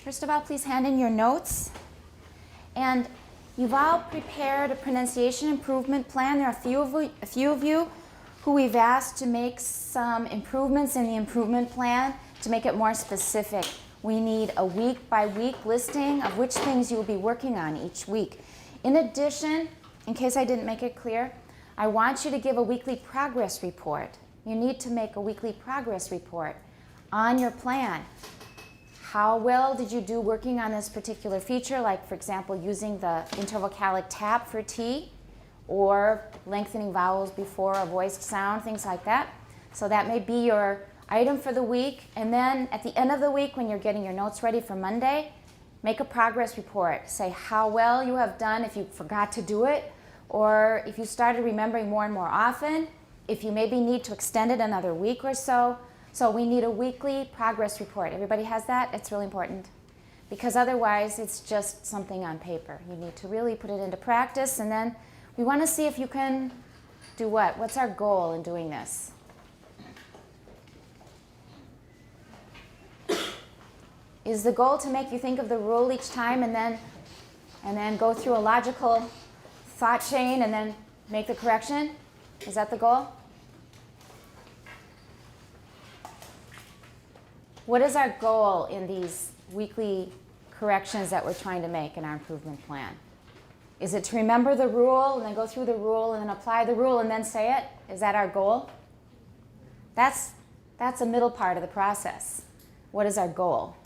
First of all, please hand in your notes. And you've all prepared a pronunciation improvement plan. There are a few of you who we've asked to make some improvements in the improvement plan to make it more specific. We need a week-by-week listing of which things you will be working on each week. In addition, in case I didn't make it clear, I want you to give a weekly progress report. You need to make a weekly progress report on your plan. How well did you do working on this particular feature, like, for example, using the intervocalic tap for T, or lengthening vowels before a voiced sound, things like that. So that may be your item for the week. And then at the end of the week, when you're getting your notes ready for Monday, make a progress report. Say how well you have done if you forgot to do it, or if you started remembering more and more often, if you maybe need to extend it another week or so. So we need a weekly progress report. Everybody has that? It's really important. Because otherwise, it's just something on paper. You need to really put it into practice, and then we want to see if you can do what? What's our goal in doing this? Is the goal to make you think of the rule each time and then go through a logical thought chain and then make the correction? Is that the goal? What is our goal in these weekly corrections that we're trying to make in our improvement plan? Is it to remember the rule and then go through the rule and then apply the rule and then say it? Is that our goal? That's a middle part of the process. What is our goal?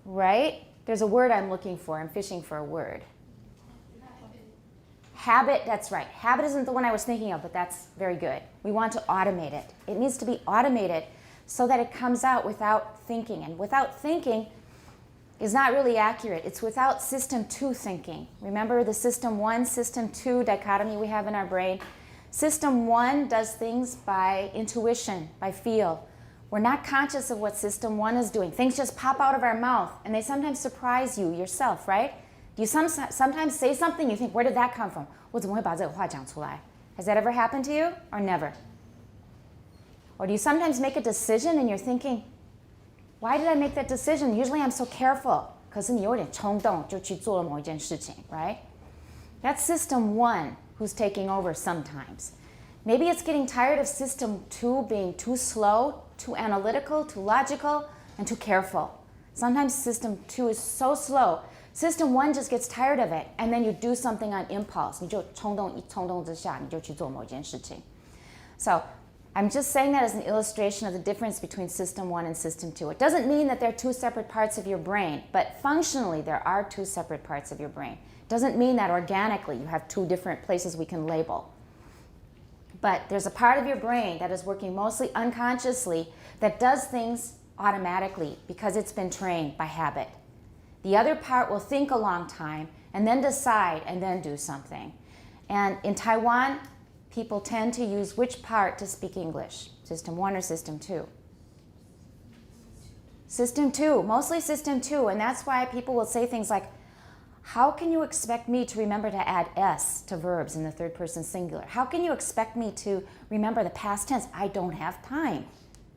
Right? There's a word I'm looking for. I'm fishing for a word. Habit, that's right. Habit isn't the one I was thinking of, but that's very good. We want to automate it. It needs to be automated so that it comes out without thinking. And without thinking is not really accurate. It's without system 2 thinking. Remember the system 1, system 2 dichotomy we have in our brain? System 1 does things by intuition, by feel. We're not conscious of what system 1 is doing. Things just pop out of our mouth, and they sometimes surprise you yourself, right? You sometimes say something, you think, where did that come from? 我怎么会把这个话讲出来? Has that ever happened to you, or never? Or do you sometimes make a decision and you're thinking, why did I make that decision? Usually I'm so careful. 可是你有点冲动就去做了某一件事情, right? That's system 1 who's taking over sometimes. Maybe it's getting tired of system 2 being too slow, too analytical, too logical, and too careful. Sometimes system 2 is so slow. System 1 just gets tired of it, and then you do something on impulse. 你就冲动之下你就去做某件事情. So I'm just saying that as an illustration of the difference between system 1 and system 2. It doesn't mean that they're two separate parts of your brain, but functionally there are two separate parts of your brain. It doesn't mean that organically you have two different places we can label. But there's a part of your brain that is working mostly unconsciously that does things automatically because it's been trained by habit. The other part will think a long time and then decide and then do something. And in Taiwan, people tend to use which part to speak English? System 1 or system 2? System 2, mostly system 2. And that's why people will say things like, how can you expect me to remember to add S to verbs in the third person singular? How can you expect me to remember the past tense? I don't have time.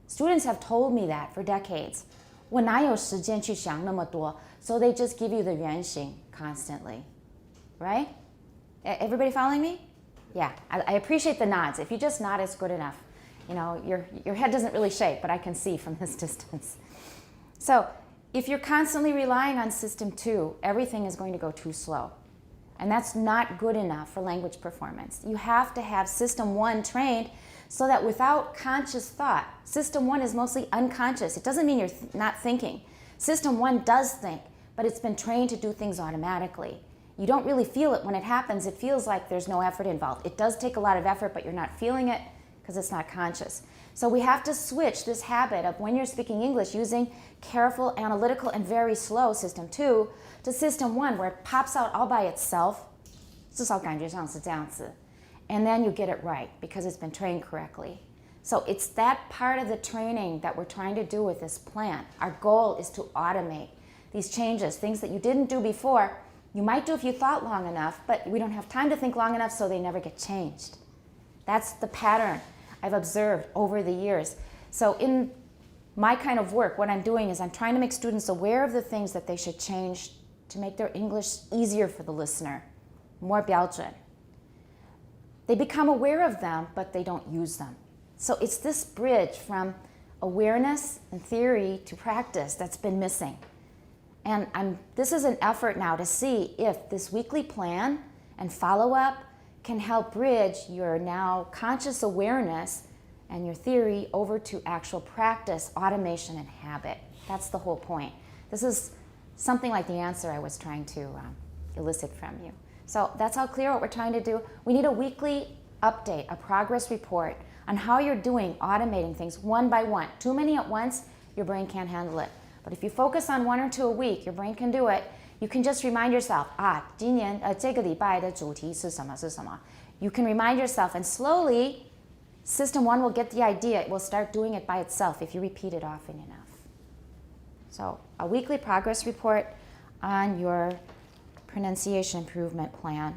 Students have told me that for decades. 我哪有时间去想那么多? So they just give you the 原型 constantly, right? Everybody following me? Yeah, I appreciate the nods. If you just nod, it's good enough. You know, your head doesn't really shake, but I can see from this distance. So if you're constantly relying on system 2, everything is going to go too slow. And that's not good enough for language performance. You have to have system 1 trained so that without conscious thought, system 1 is mostly unconscious. It doesn't mean you're not thinking. System 1 does think, but it's been trained to do things automatically. You don't really feel it when it happens. It feels like there's no effort involved. It does take a lot of effort, but you're not feeling it because it's not conscious. So we have to switch this habit of when you're speaking English using careful, analytical, and very slow system 2 to system 1 where it pops out all by itself. 至少感觉上是这样子. And then you get it right because it's been trained correctly. So it's that part of the training that we're trying to do with this plan. Our goal is to automate these changes, things that you didn't do before. You might do if you thought long enough, but we don't have time to think long enough, so they never get changed. That's the pattern I've observed over the years. So in my kind of work, what I'm doing is I'm trying to make students aware of the things that they should change to make their English easier for the listener, more 标准. They become aware of them, but they don't use them. So it's this bridge from awareness and theory to practice that's been missing. And this is an effort now to see if this weekly plan and follow-up can help bridge your now conscious awareness and your theory over to actual practice, automation, and habit. That's the whole point. This is something like the answer I was trying to elicit from you. So that's all clear what we're trying to do. We need a weekly update, a progress report on how you're doing automating things one by one. Too many at once, your brain can't handle it. But if you focus on 1 or 2 a week, your brain can do it. You can just remind yourself, 今年这个礼拜的主题是什么是什么. You can remind yourself, and slowly, System 1 will get the idea. It will start doing it by itself if you repeat it often enough. So a weekly progress report on your pronunciation improvement plan.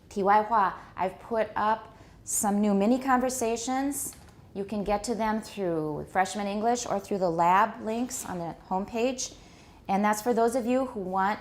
题外话, I've put up some new mini conversations. You can get to them through Freshman English or through the lab links on the homepage. And that's for those of you who want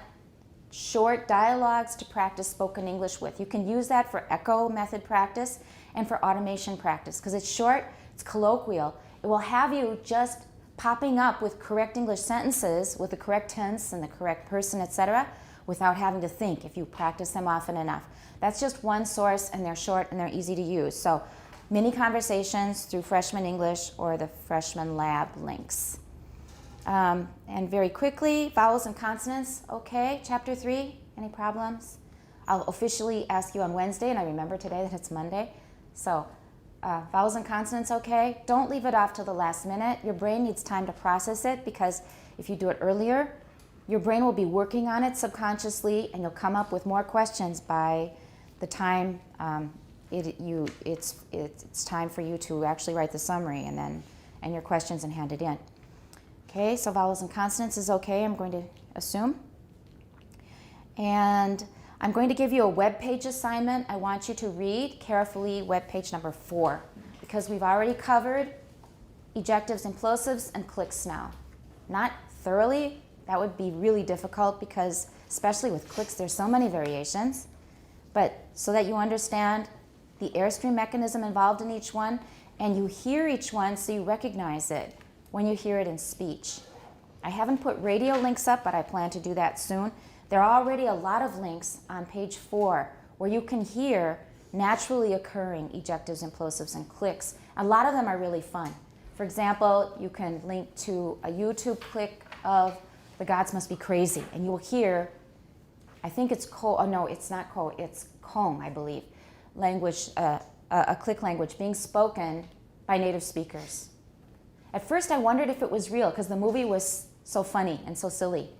short dialogues to practice spoken English with. You can use that for echo method practice and for automation practice because it's short, it's colloquial. It will have you just popping up with correct English sentences with the correct tense and the correct person, etc., without having to think if you practice them often enough. That's just one source, and they're short and they're easy to use. So mini conversations through Freshman English or the Freshman Lab links. And very quickly, vowels and consonants, okay. Chapter 3, any problems? I'll officially ask you on Wednesday, and I remember today that it's Monday. So vowels and consonants, okay. Don't leave it off till the last minute. Your brain needs time to process it because if you do it earlier, your brain will be working on it subconsciously, and you'll come up with more questions by the time it's time for you to actually write the summary and your questions and hand it in. Okay, so vowels and consonants is okay, I'm going to assume. And I'm going to give you a web page assignment. I want you to read carefully web page number 4 because we've already covered ejectives and plosives and clicks now. Not thoroughly. That would be really difficult because, especially with clicks, there's so many variations. But so that you understand the airstream mechanism involved in each one, and you hear each one so you recognize it when you hear it in speech. I haven't put radio links up, but I plan to do that soon. There are already a lot of links on page 4 where you can hear naturally occurring ejectives and plosives and clicks. A lot of them are really fun. For example, you can link to a YouTube click of The Gods Must Be Crazy, and you'll hear, I think it's it's not it's Kong, I believe, language, a click language being spoken by native speakers. At first I wondered if it was real because the movie was so funny and so silly.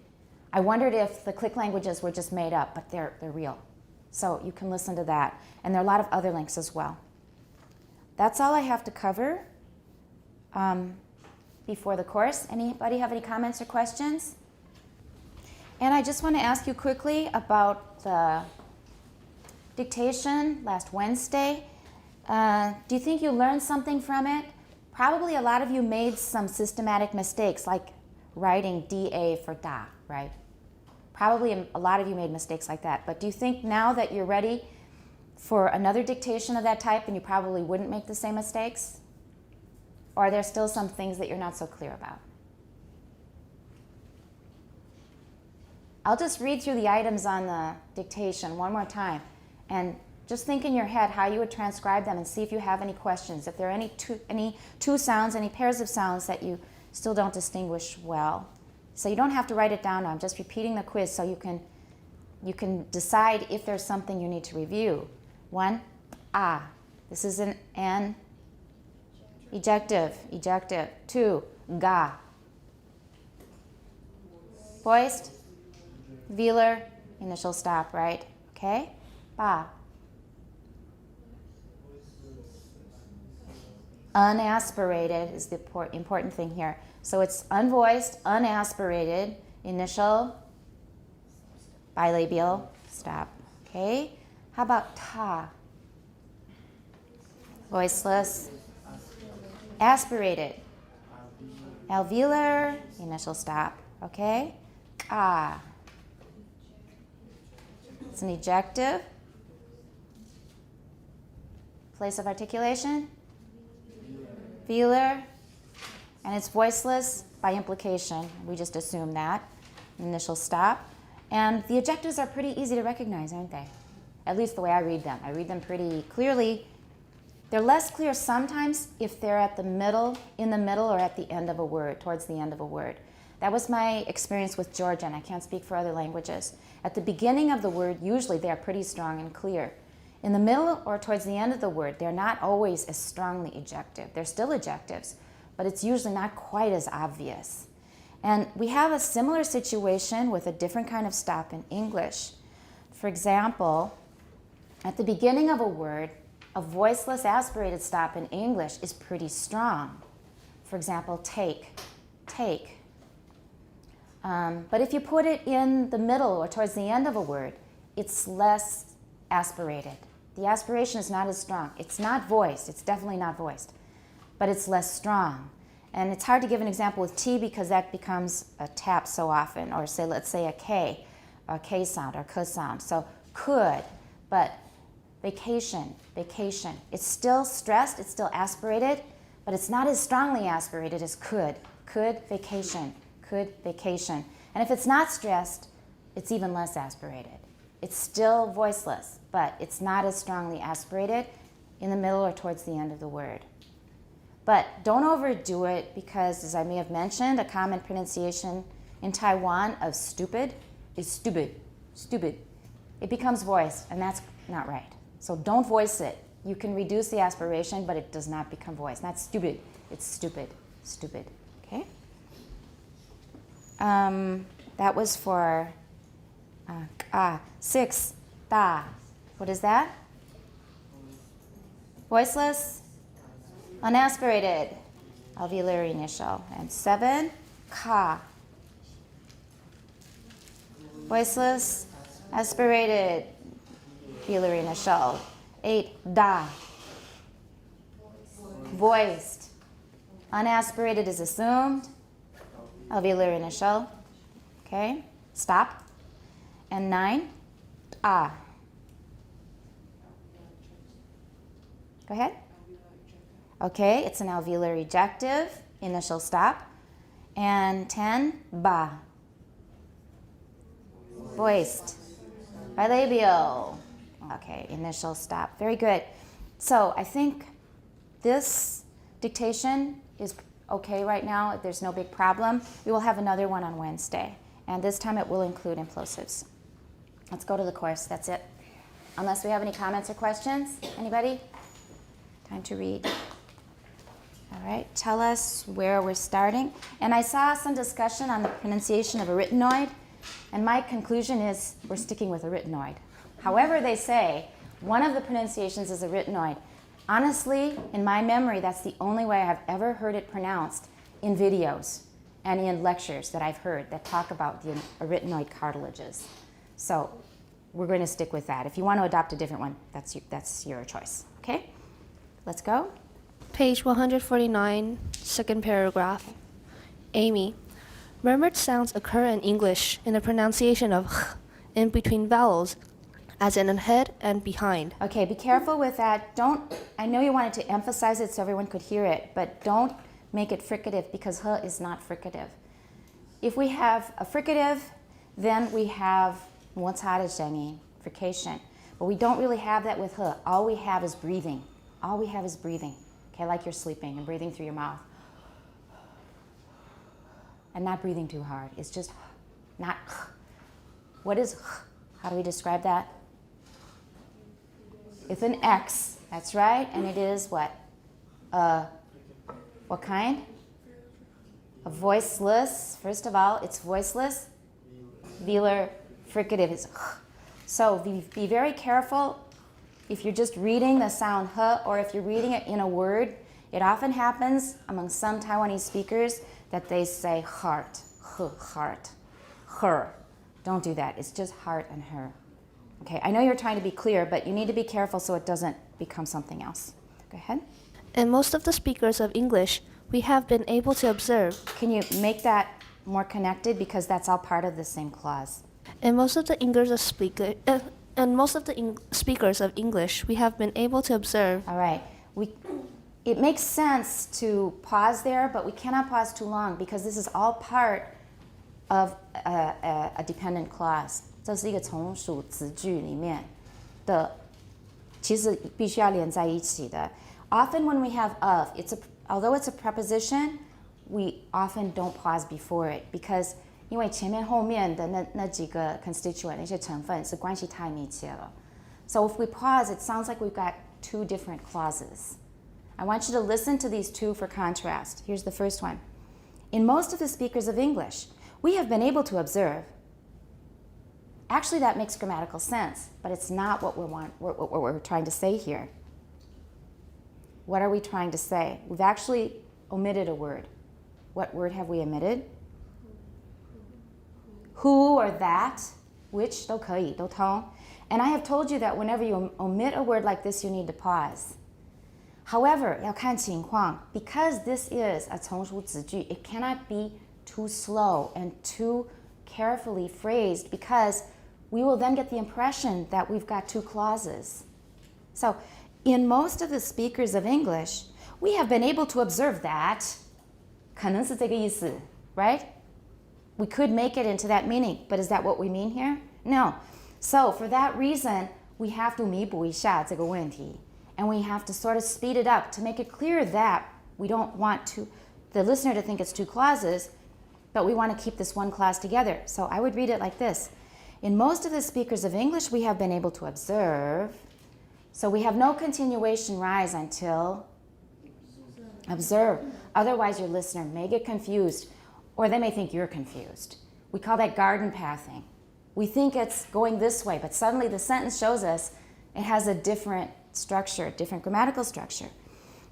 I wondered if the click languages were just made up, but they're real. So you can listen to that. And there are a lot of other links as well. That's all I have to cover before the course. Anybody have any comments or questions? And I just want to ask you quickly about the dictation last Wednesday. Do you think you learned something from it? Probably a lot of you made some systematic mistakes, like writing DA for da, right? Probably a lot of you made mistakes like that. But do you think now that you're ready for another dictation of that type and you probably wouldn't make the same mistakes? Or are there still some things that you're not so clear about? I'll just read through the items on the dictation one more time and just think in your head how you would transcribe them and see if you have any questions. If there are any two sounds, any pairs of sounds that you still don't distinguish well. So you don't have to write it down now. I'm just repeating the quiz so you can decide if there's something you need to review. 1, This is an ejective. 2, ga. Voiced, velar, initial stop, right? Okay? Ba. Unaspirated is the important thing here. So it's unvoiced, unaspirated, initial, bilabial, stop. Okay? How about ta? voiceless, aspirated, alveolar, initial stop, okay? Ah. It's an ejective. Place of articulation, velar, and it's voiceless by implication. We just assume that. Initial stop. And the ejectives are pretty easy to recognize, aren't they? At least the way I read them. I read them pretty clearly. They're less clear sometimes if they're at the middle, in the middle, or at the end of a word, towards the end of a word. That was my experience with Georgian. I can't speak for other languages. At the beginning of the word, usually they are pretty strong and clear. In the middle or towards the end of the word, they're not always as strongly ejective. They're still ejectives, but it's usually not quite as obvious. And we have a similar situation with a different kind of stop in English. For example, at the beginning of a word, a voiceless aspirated stop in English is pretty strong. For example, take, take. But if you put it in the middle or towards the end of a word, it's less aspirated. The aspiration is not as strong. It's not voiced. It's definitely not voiced. But it's less strong. And it's hard to give an example with T because that becomes a tap so often. Or say, let's say a K sound or K sound. So could, but vacation, vacation. It's still stressed. It's still aspirated, but it's not as strongly aspirated as could. Could, vacation. Could, vacation. And if it's not stressed, it's even less aspirated. It's still voiceless, but it's not as strongly aspirated in the middle or towards the end of the word. But don't overdo it because, as I may have mentioned, a common pronunciation in Taiwan of stupid is stupid, stupid. It becomes voiced, and that's not right. So don't voice it. You can reduce the aspiration, but it does not become voiced. Not stupid, it's stupid, stupid, okay? That was for 6, da. What is that? Voiceless, unaspirated, alveolar initial. And 7, ka. Voiceless, aspirated, alveolar initial. 8, da. Voiced, unaspirated is assumed, alveolar initial. Okay, stop. And 9, ah. Go ahead. Okay, it's an alveolar ejective, initial stop. And 10, ba. Voiced, bilabial. Okay, initial stop. Very good. So I think this dictation is okay right now. There's no big problem. We will have another one on Wednesday. And this time it will include implosives. Let's go to the course. That's it. Unless we have any comments or questions. Anybody? Time to read. All right. Tell us where we're starting. And I saw some discussion on the pronunciation of arytenoid. And my conclusion is we're sticking with arytenoid. However they say, one of the pronunciations is arytenoid. Honestly, in my memory, that's the only way I've ever heard it pronounced in videos and in lectures that I've heard that talk about the arytenoid cartilages. So we're going to stick with that. If you want to adopt a different one, that's your choice. Okay? Let's go. Page 149, second paragraph. Amy, murmured sounds occur in English in the pronunciation of х in between vowels, as in ahead and behind. Okay, be careful with that. I know you wanted to emphasize it so everyone could hear it, but don't make it fricative because h is not fricative. If we have a fricative, then we have 모차르쟁이, frication. But we don't really have that with h. All we have is breathing. All we have is breathing. Okay, like you're sleeping and breathing through your mouth. And not breathing too hard. It's just not h. What is h? How do we describe that? It's an X, that's right, and it is what? What kind? A voiceless. First of all, it's voiceless. Velar fricative is h. So be very careful if you're just reading the sound h, or if you're reading it in a word. It often happens among some Taiwanese speakers that they say heart, h, heart, her. Don't do that. It's just heart and her. Okay, I know you're trying to be clear, but you need to be careful so it doesn't become something else. Go ahead. In most of the speakers of English, we have been able to observe. Can you make that more connected? Because that's all part of the same clause. In most of the speakers of English, we have been able to observe. All right. It makes sense to pause there, but we cannot pause too long because this is all part of a dependent clause. 这是一个从属子句里面的，其实必须要连在一起的。Often when we have of, although it's a preposition, we often don't pause before it because 因为前面后面的那几个 constituent 那些成分是关系太密切了。So if we pause, it sounds like we've got two different clauses. I want you to listen to these two for contrast. Here's the first one. In most of the speakers of English, we have been able to observe. Actually, that makes grammatical sense, but it's not what we're trying to say here. What are we trying to say? We've actually omitted a word. What word have we omitted? Who or that, which 都可以，都通. And I have told you that whenever you omit a word like this, you need to pause. However, 要看情况, because this is a 从属子句, it cannot be too slow and too carefully phrased because we will then get the impression that we've got two clauses. So, in most of the speakers of English, we have been able to observe that 可能是这个意思, right? We could make it into that meaning, but is that what we mean here? No. So, for that reason, we have to 弥补一下这个问题. And we have to sort of speed it up to make it clear that we don't want the listener to think it's two clauses, but we want to keep this one clause together. So I would read it like this. In most of the speakers of English, we have been able to observe. So we have no continuation rise until observe. Otherwise, your listener may get confused, or they may think you're confused. We call that garden pathing. We think it's going this way, but suddenly the sentence shows us it has a different structure, different grammatical structure.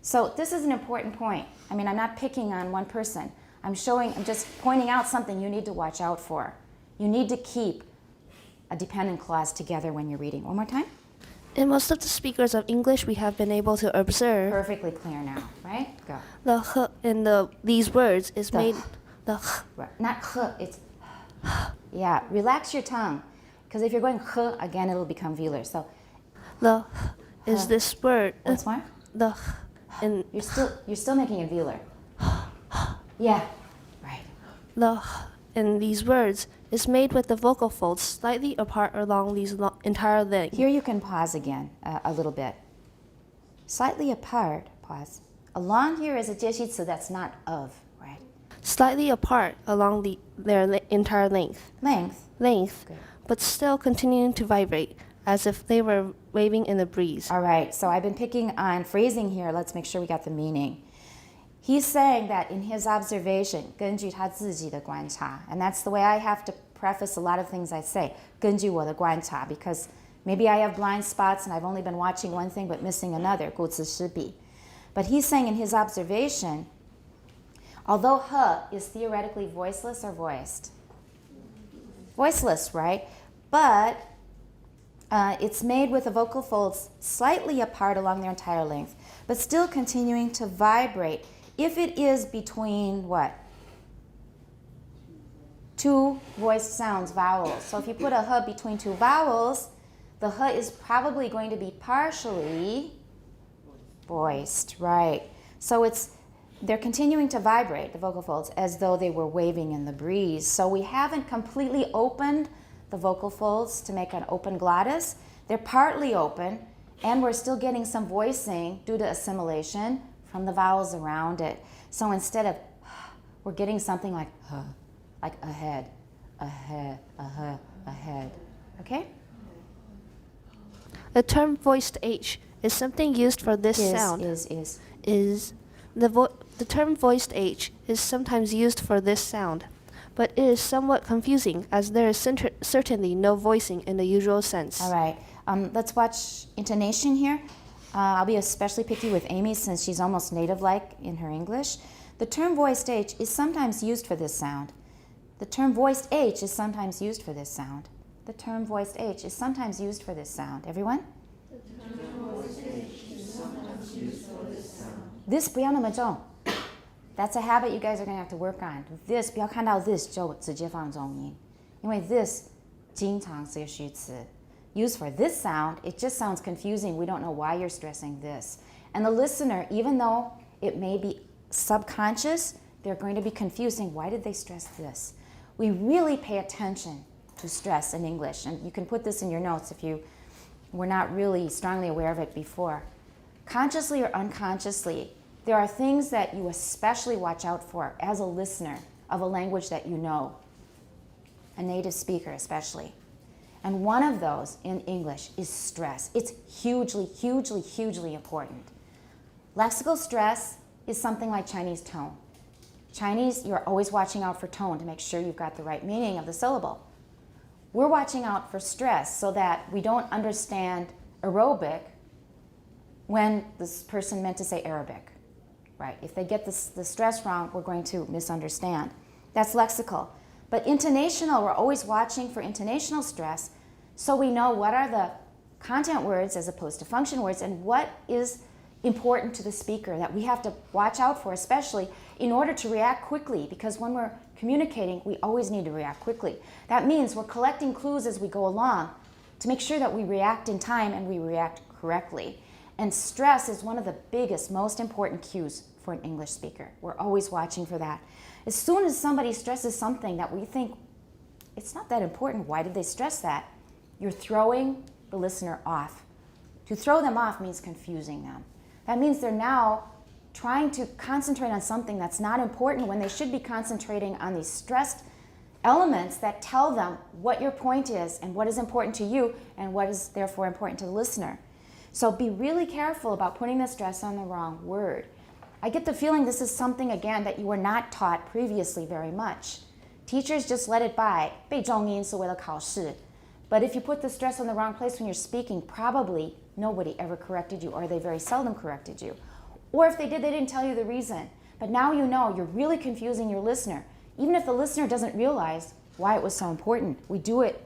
So this is an important point. I mean, I'm not picking on one person. I'm just pointing out something you need to watch out for. You need to keep a dependent clause together when you're reading. One more time. In most of the speakers of English, we have been able to observe. Perfectly clear now, right? Go. The h in these words is made. The h. Right. Not h, it's yeah. Relax your tongue, because if you're going h again, it'll become velar. So the is this word. What's more? The in you're still making it velar. Yeah, right. The in these words is made with the vocal folds slightly apart along these entire length. Here you can pause again a little bit. Slightly apart, pause. Along here is a 介系词 that's not of, right? Slightly apart along their entire length. Length. Good. But still continuing to vibrate as if they were waving in the breeze. All right, so I've been picking on phrasing here. Let's make sure we got the meaning. He's saying that in his observation, 根据他自己的观察, and that's the way I have to preface a lot of things I say, 根据我的观察, because maybe I have blind spots and I've only been watching one thing but missing another, 顾此失彼. But he's saying in his observation, although h is theoretically voiceless or voiced, voiceless, right? But it's made with the vocal folds slightly apart along their entire length, but still continuing to vibrate if it is between what? Two voiced sounds, vowels. So if you put a h between two vowels, the h is probably going to be partially voiced, right? So they're continuing to vibrate, the vocal folds, as though they were waving in the breeze. So we haven't completely opened the vocal folds to make an open glottis. They're partly open, and we're still getting some voicing due to assimilation from the vowels around it. So instead of, we're getting something like ahead, ahead, ahead, ahead. Okay? The term voiced H is something used for this sound. The term voiced H is sometimes used for this sound, but it is somewhat confusing as there is certainly no voicing in the usual sense. All right. Let's watch intonation here. I'll be especially picky with Amy since she's almost native-like in her English. The term voiced H is sometimes used for this sound. The term voiced H is sometimes used for this sound. The term voiced H is sometimes used for this sound. Everyone? The term voiced H is sometimes This 不要那么重。That's a habit you guys are going to have to work on. This 不要看到 this 就直接放重音，因为 this 经常是个虚词。Used for this sound, it just sounds confusing. We don't know why you're stressing this. And the listener, even though it may be subconscious, they're going to be confusing. Why did they stress this? We really pay attention to stress in English. And you can put this in your notes if you were not really strongly aware of it before. Consciously or unconsciously, there are things that you especially watch out for as a listener of a language that you know, a native speaker especially. And one of those in English is stress. It's hugely, hugely, hugely important. Lexical stress is something like Chinese tone. Chinese, you're always watching out for tone to make sure you've got the right meaning of the syllable. We're watching out for stress so that we don't understand aerobic when this person meant to say Arabic, right? If they get the stress wrong, we're going to misunderstand. That's lexical. But intonational, we're always watching for intonational stress so we know what are the content words as opposed to function words and what is important to the speaker that we have to watch out for, especially in order to react quickly, because when we're communicating, we always need to react quickly. That means we're collecting clues as we go along to make sure that we react in time and we react correctly. And stress is one of the biggest, most important cues for an English speaker. We're always watching for that. As soon as somebody stresses something that we think, it's not that important, why did they stress that? You're throwing the listener off. To throw them off means confusing them. That means they're now trying to concentrate on something that's not important when they should be concentrating on these stressed elements that tell them what your point is and what is important to you and what is therefore important to the listener. So be really careful about putting the stress on the wrong word. I get the feeling this is something, again, that you were not taught previously very much. Teachers just let it by. 背重音是为了考试. But if you put the stress on the wrong place when you're speaking, probably nobody ever corrected you, or they very seldom corrected you. Or if they did, they didn't tell you the reason. But now you know you're really confusing your listener, even if the listener doesn't realize why it was so important. We do it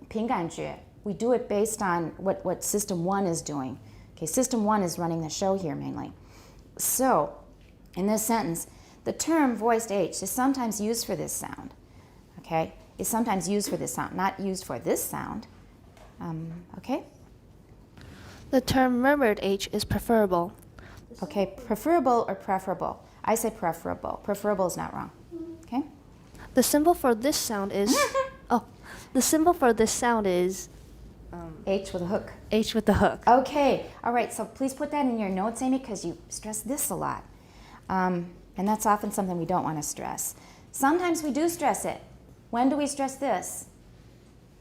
凭感觉. We do it based on what System 1 is doing. Okay, System 1 is running the show here mainly. So, in this sentence, the term voiced H is sometimes used for this sound. Okay, is sometimes used for this sound, not used for this sound. Okay? The term murmured H is preferable. Okay, preferable or preferable? I say preferable. Preferable is not wrong. Okay? The symbol for this sound is the symbol for this sound is H with a hook. H with the hook. Okay, all right, so please put that in your notes, Amy, because you stress this a lot. And that's often something we don't want to stress. Sometimes we do stress it. When do we stress this?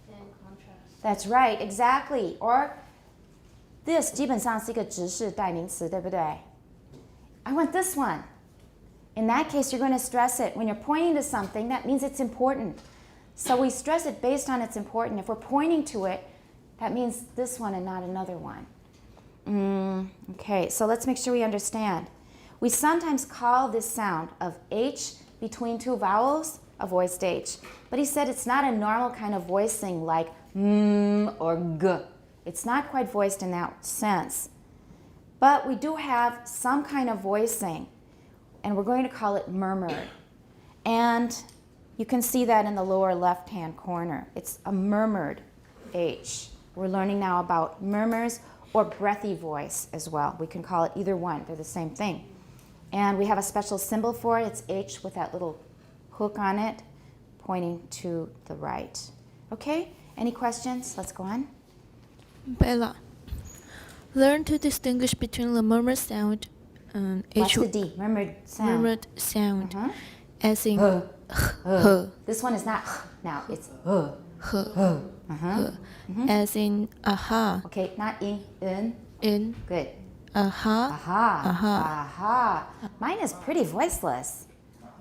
In contrast. That's right, exactly. Or this 基本上是一个直式代名词，对不对? I want this one. In that case, you're going to stress it. When you're pointing to something, that means it's important. So we stress it based on it's important. If we're pointing to it, that means this one and not another one. Okay, so let's make sure we understand. We sometimes call this sound of H between two vowels a voiced H. But he said it's not a normal kind of voicing like or G. It's not quite voiced in that sense. But we do have some kind of voicing, and we're going to call it murmured. And you can see that in the lower left-hand corner. It's a murmured H. We're learning now about murmurs or breathy voice as well. We can call it either one. They're the same thing. And we have a special symbol for it. It's H with that little hook on it, pointing to the right. Okay? Any questions? Let's go on. Bella, learn to distinguish between the murmur sound and What's the D? Murmured sound. murmured sound, Uh-huh. as in H. This one is not H now. It's as in aha, okay, not in. in Good. aha, Aha. aha. Aha. Mine is pretty voiceless.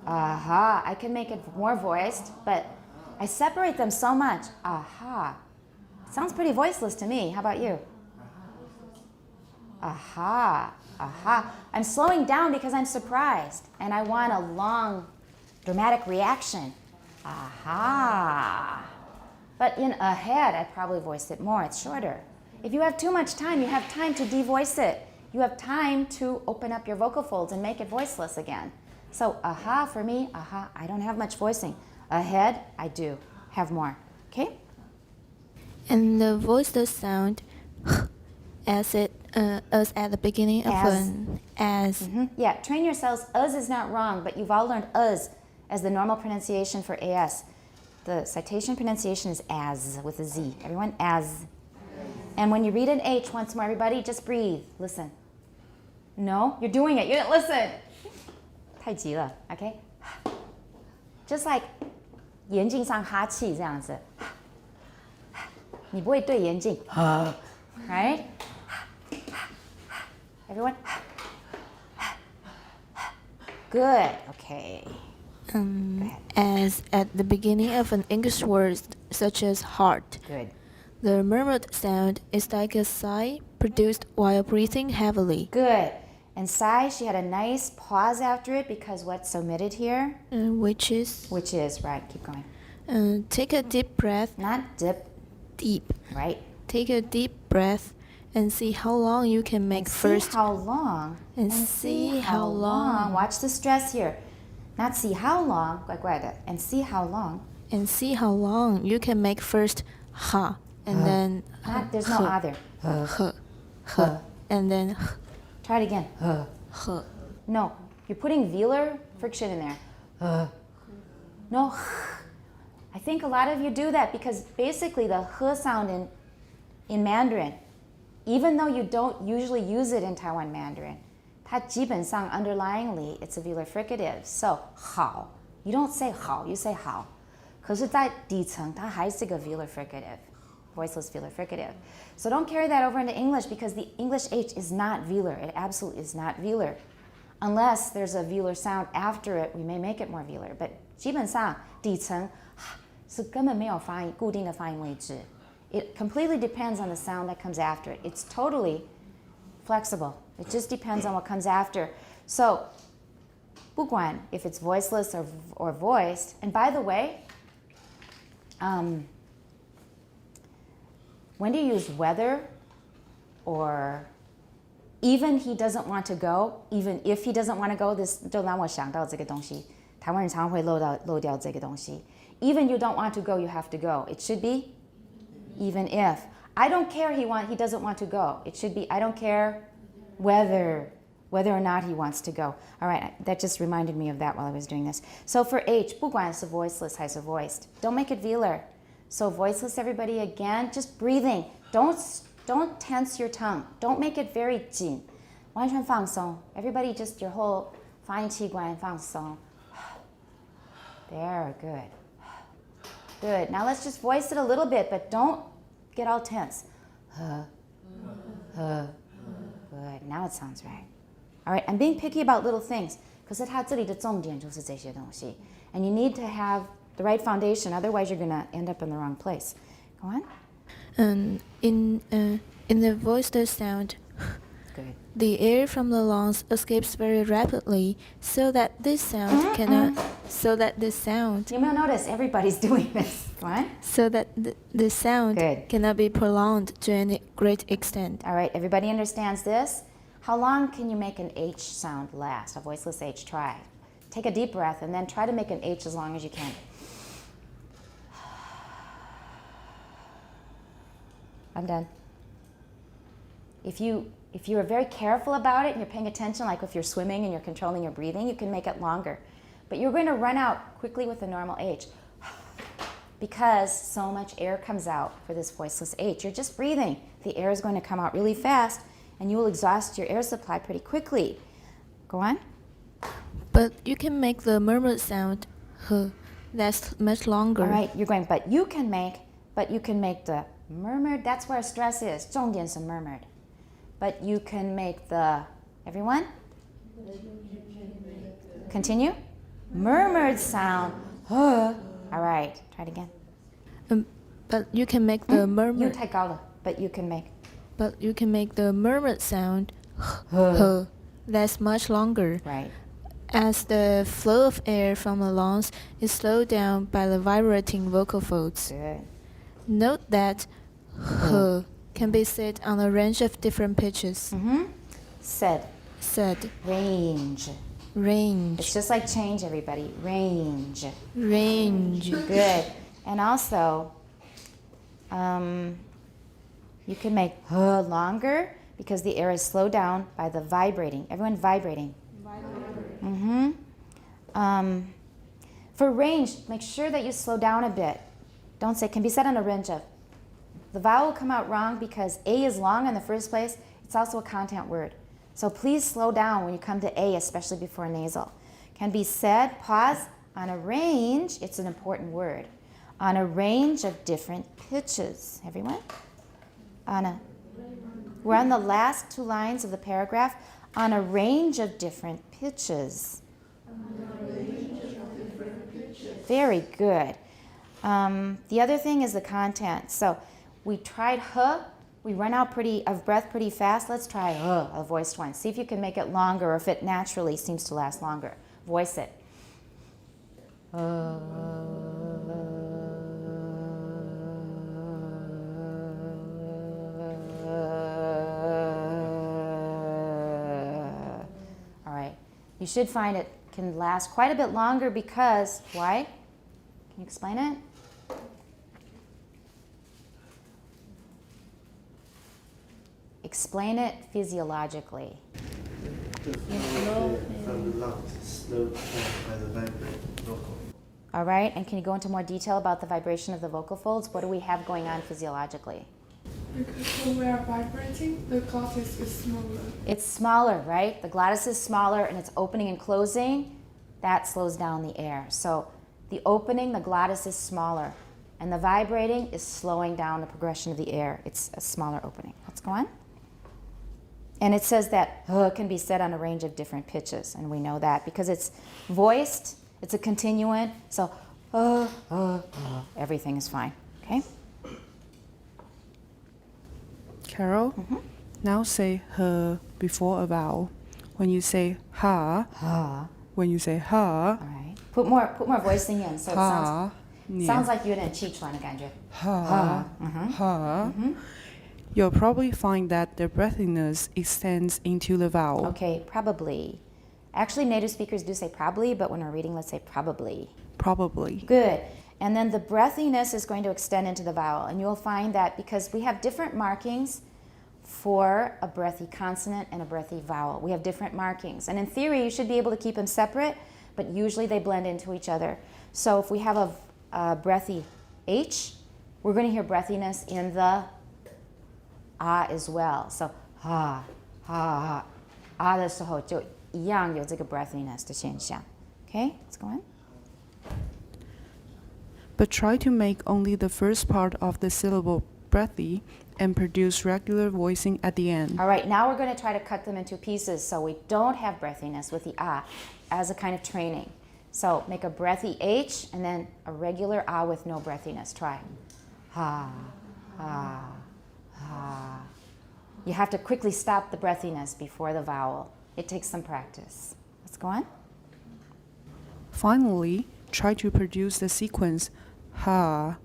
Aha. I can make it more voiced, but I separate them so much. Aha. Sounds pretty voiceless to me. How about you? Aha. Aha. I'm slowing down because I'm surprised and I want a long, dramatic reaction. Aha. But in ahead, I probably voiced it more. It's shorter. If you have too much time, you have time to devoice it. you have time to open up your vocal folds and make it voiceless again. So aha for me, aha, I don't have much voicing. Ahead, I do have more. Okay? And the voiceless sound as at the beginning of As. an as. Yeah, train yourselves. Us is not wrong, but you've all learned us as the normal pronunciation for as. The citation pronunciation is as with a Z. Everyone, as. And when you read an H once more, everybody, just breathe. Listen. No, you're doing it. You didn't listen. 太急了, okay? Just like 眼睛上哈气这样子。你不会对眼睛 right? Everyone? Good. Okay. As at the beginning of an English word such as heart. Good. The murmured sound is like a sigh produced while breathing heavily. Good. And sigh, she had a nice pause after it because what's omitted here? Which is Which is, right, keep going. take a deep breath. Not dip, Deep. right? Take a deep breath and see how long you can make And first. see how long. And see how long. Watch the stress here. Not see how long, 怪怪的, and see how long. And see how long you can make first ha. And then There's no other. h. And then Try it again. h. No, you're putting velar friction in there. No, I think a lot of you do that because basically the h sound in Mandarin, even though you don't usually use it in Taiwan Mandarin, 它基本上 underlyingly it's a velar fricative. So 好, you don't say 好, you say 好. 可是在底层它还是个 velar fricative, voiceless velar fricative. So don't carry that over into English because the English H is not velar. It absolutely is not velar. Unless there's a velar sound after it, we may make it more velar. But 基本上底层是根本没有发音固定的发音位置. It completely depends on the sound that comes after it. It's totally flexible. It just depends on what comes after. So 不管 if it's voiceless or voiced. And by the way, when do you use whether or even he doesn't want to go, even if he doesn't want to go, this 就让我想到这个东西。台湾人常会漏掉这个东西。Even you don't want to go, you have to go. It should be even if. I don't care he doesn't want to go. It should be I don't care whether or not he wants to go. All right, that just reminded me of that while I was doing this. So for H, 不管是 voiceless 还是 voiced, don't make it velar. So voiceless, everybody, again, just breathing. Don't tense your tongue. Don't make it very 紧，完全放松. Everybody, just your whole 发音器官放松. There, good. Good. Now let's just voice it a little bit, but don't get all tense. Good. Now it sounds right. All right, I'm being picky about little things. 可是它这里的重点就是这些东西. And you need to have the right foundation, otherwise you're going to end up in the wrong place. Go on. In the voiceless sound, Good. the air from the lungs escapes very rapidly, so that this sound cannot. So that the sound. You may notice everybody's doing this. Go on. So that the sound Good. cannot be prolonged to any great extent. All right, everybody understands this? How long can you make an H sound last? A voiceless H, try. Take a deep breath and then try to make an H as long as you can. I'm done. If you are very careful about it and you're paying attention, like if you're swimming and you're controlling your breathing, you can make it longer. But you're going to run out quickly with a normal H because so much air comes out for this voiceless H. You're just breathing. The air is going to come out really fast and you will exhaust your air supply pretty quickly. Go on. But you can make the murmured sound last much longer. All right, you're going, but you can make the murmured, that's where stress is. 重点是 murmured. But you can make the, everyone? Continue. Murmured sound. All right, try it again. But you can make the murmured. 太高了, but you can make. But you can make the murmured sound last much longer. Right. As the flow of air from the lungs is slowed down by the vibrating vocal folds. Good. Note that can be said on a range of different pitches. Said. said, Range. range, It's just like change, everybody. Range. range, Good. And also, you can make longer because the air is slowed down by the vibrating. Everyone vibrating. For range, make sure that you slow down a bit. Don't say, can be said on a range of. The vowel will come out wrong because A is long in the first place. It's also a content word. So please slow down when you come to A, especially before nasal. Can be said, pause, on a range, it's an important word. On a range of different pitches. Everyone? We're on the last two lines of the paragraph. On a range of different pitches. Very good. The other thing is the content. So we tried we run out of breath pretty fast. Let's try a voiced one. See if you can make it longer or if it naturally seems to last longer. Voice it. All right. You should find it can last quite a bit longer because, why? Can you explain it? Explain it physiologically. The flow from the lungs is slowed down by the vibrating vocal. All right, and can you go into more detail about the vibration of the vocal folds? What do we have going on physiologically? Because when we are vibrating, the glottis is smaller. It's smaller, right? The glottis is smaller and it's opening and closing. That slows down the air. So the opening, the glottis is smaller, and the vibrating is slowing down the progression of the air. It's a smaller opening. Let's go on. And it says that can be said on a range of different pitches, and we know that because it's voiced, it's a continuant, so everything is fine, okay? Carol, now say her before a vowel. When you say ha, when you say ha, All right. Put more voicing in, so it ha, sounds like 有点气喘的感觉. ha, you'll probably find that the breathiness extends into the vowel. Okay, probably. Actually, native speakers do say probably, but when we're reading, let's say probably. Probably. Good. And then the breathiness is going to extend into the vowel. And you'll find that because we have different markings for a breathy consonant and a breathy vowel. We have different markings. And in theory, you should be able to keep them separate, but usually they blend into each other. So if we have a breathy H, we're going to hear breathiness in the as well. So ah 的时候就一样有这个 breathiness 的现象. Okay, let's go on. But try to make only the first part of the syllable breathy and produce regular voicing at the end. All right, now we're going to try to cut them into pieces so we don't have breathiness with the as a kind of training. So make a breathy H and then a regular with no breathiness. Try. Ha. You have to quickly stop the breathiness before the vowel. It takes some practice. Let's go on. Finally, try to produce the sequence ha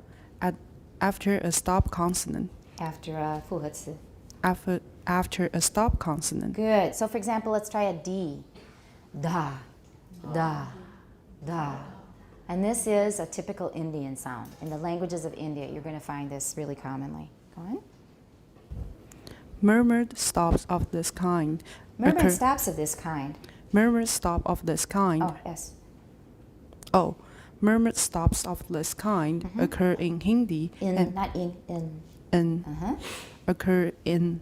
after a stop consonant. After a 复合词. After a stop consonant. Good. So for example, let's try a D. Da, da, da. And this is a typical Indian sound. In the languages of India, you're going to find this really commonly. Go on. Murmured stops of this kind. Murmured stops of this kind. Murmured stop of this kind. Oh, yes. Murmured stops of this kind occur in Hindi Not in. occur in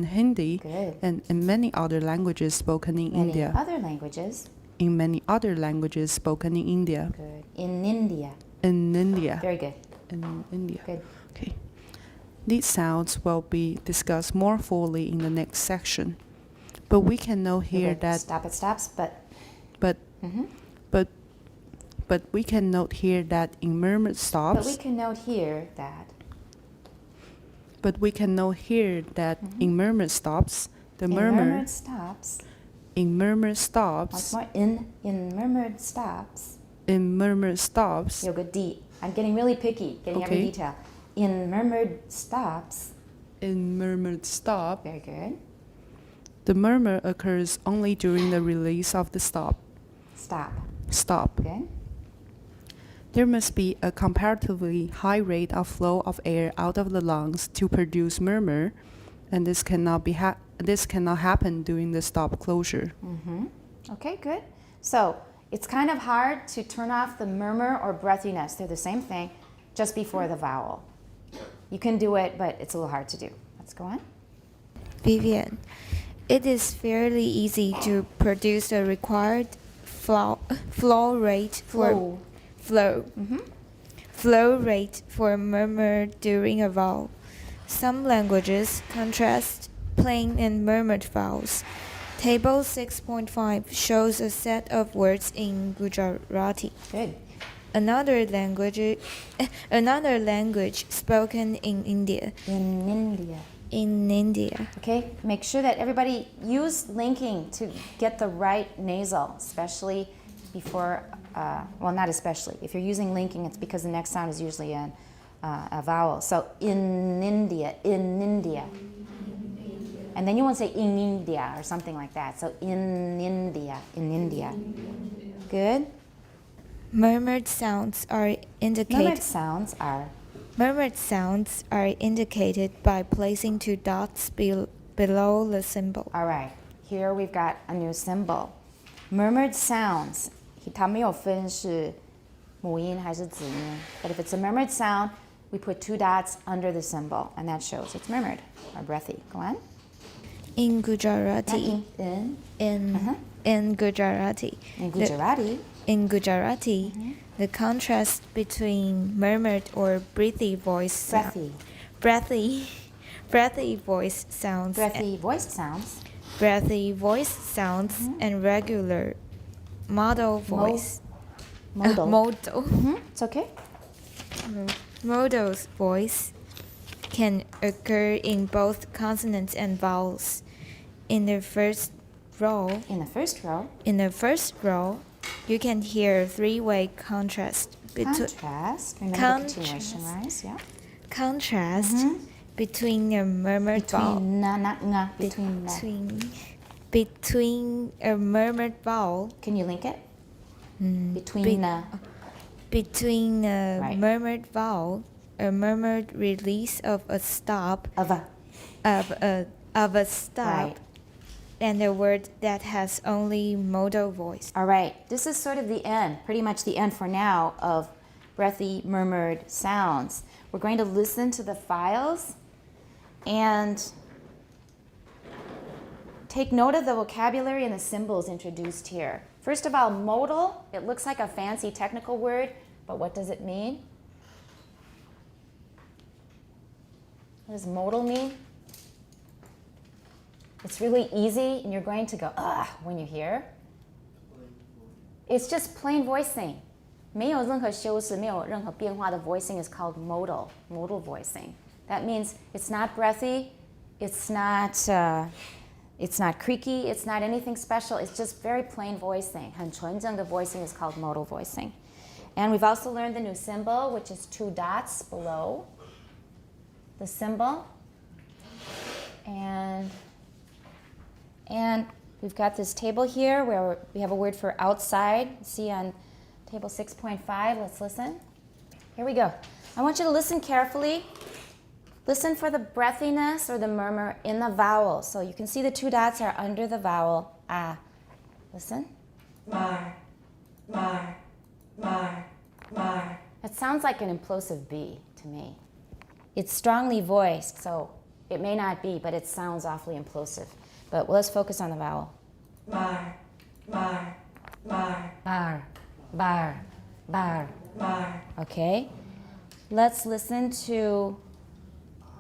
Hindi Good. and in many other languages spoken in Many India. other languages. In many other languages spoken in India. Good. In India. In India. Very good. In India. Good. Okay. These sounds will be discussed more fully in the next section. But we can note here Okay. that Stop, it stops, but. but we can note here that in murmured stops. But we can note here that. In murmured stops, the In murmur murmured stops. in murmured Once stops. more. In murmured stops. In murmured stops. You'll go D. I'm getting really picky, getting every Okay. detail. In murmured stops. In murmured stop. Very good. The murmur occurs only during the release of the stop. Stop. Good. There must be a comparatively high rate of flow of air out of the lungs to produce murmur, and this cannot happen during the stop closure. Okay, good. So it's kind of hard to turn off the murmur or breathiness. They're the same thing, just before the vowel. You can do it, but it's a little hard to do. Let's go on. Vivian, it is fairly easy to produce the required flow rate for flow rate for murmur during a vowel. Some languages contrast plain and murmured vowels. Table 6.5 shows a set of words in Gujarati. Good. Another language spoken in India. In India. Okay, make sure that everybody use linking to get the right nasal, especially before, well, not especially. If you're using linking, it's because the next sound is usually a vowel. So in India. And then you won't say in India or something like that. So in India. Good. Murmured sounds are indicated by placing two dots below the symbol. All right, here we've got a new symbol. Murmured sounds, 它没有分是母音还是子音, but if it's a murmured sound, we put two dots under the symbol, and that shows it's murmured or breathy. Go on. In Gujarati, the contrast between murmured or breathy voice sounds and regular modal voice. It's okay. Modal voice can occur in both consonants and vowels. In the first row, you can hear three-way contrast. Contrast between a murmured vowel. Between a murmured vowel. Can you link it? Between a Right. murmured vowel, a murmured release of a stop. Of a stop. Right. And a word that has only modal voice. All right, this is sort of the end, pretty much the end for now of breathy murmured sounds. We're going to listen to the files and take note of the vocabulary and the symbols introduced here. First of all, modal, it looks like a fancy technical word, but what does it mean? What does modal mean? It's really easy, and you're going to go, ugh, when you hear. It's just plain voicing. 没有任何修饰，没有任何变化的 voicing is called modal voicing. That means it's not breathy, it's not creaky, it's not anything special, it's just very plain voicing. 很纯正的 voicing is called modal voicing. And we've also learned the new symbol, which is two dots below the symbol. And we've got this table here where we have a word for outside. See on table 6.5, let's listen. Here we go. I want you to listen carefully. Listen for the breathiness or the murmur in the vowel. So you can see the two dots are under the vowel. Ah. Listen. Mar, mar, mar, mar. It sounds like an implosive B to me. It's strongly voiced, so it may not be, but it sounds awfully implosive. But let's focus on the vowel. Mar, mar, mar. Bar, bar, bar. Mar. Okay? Let's listen to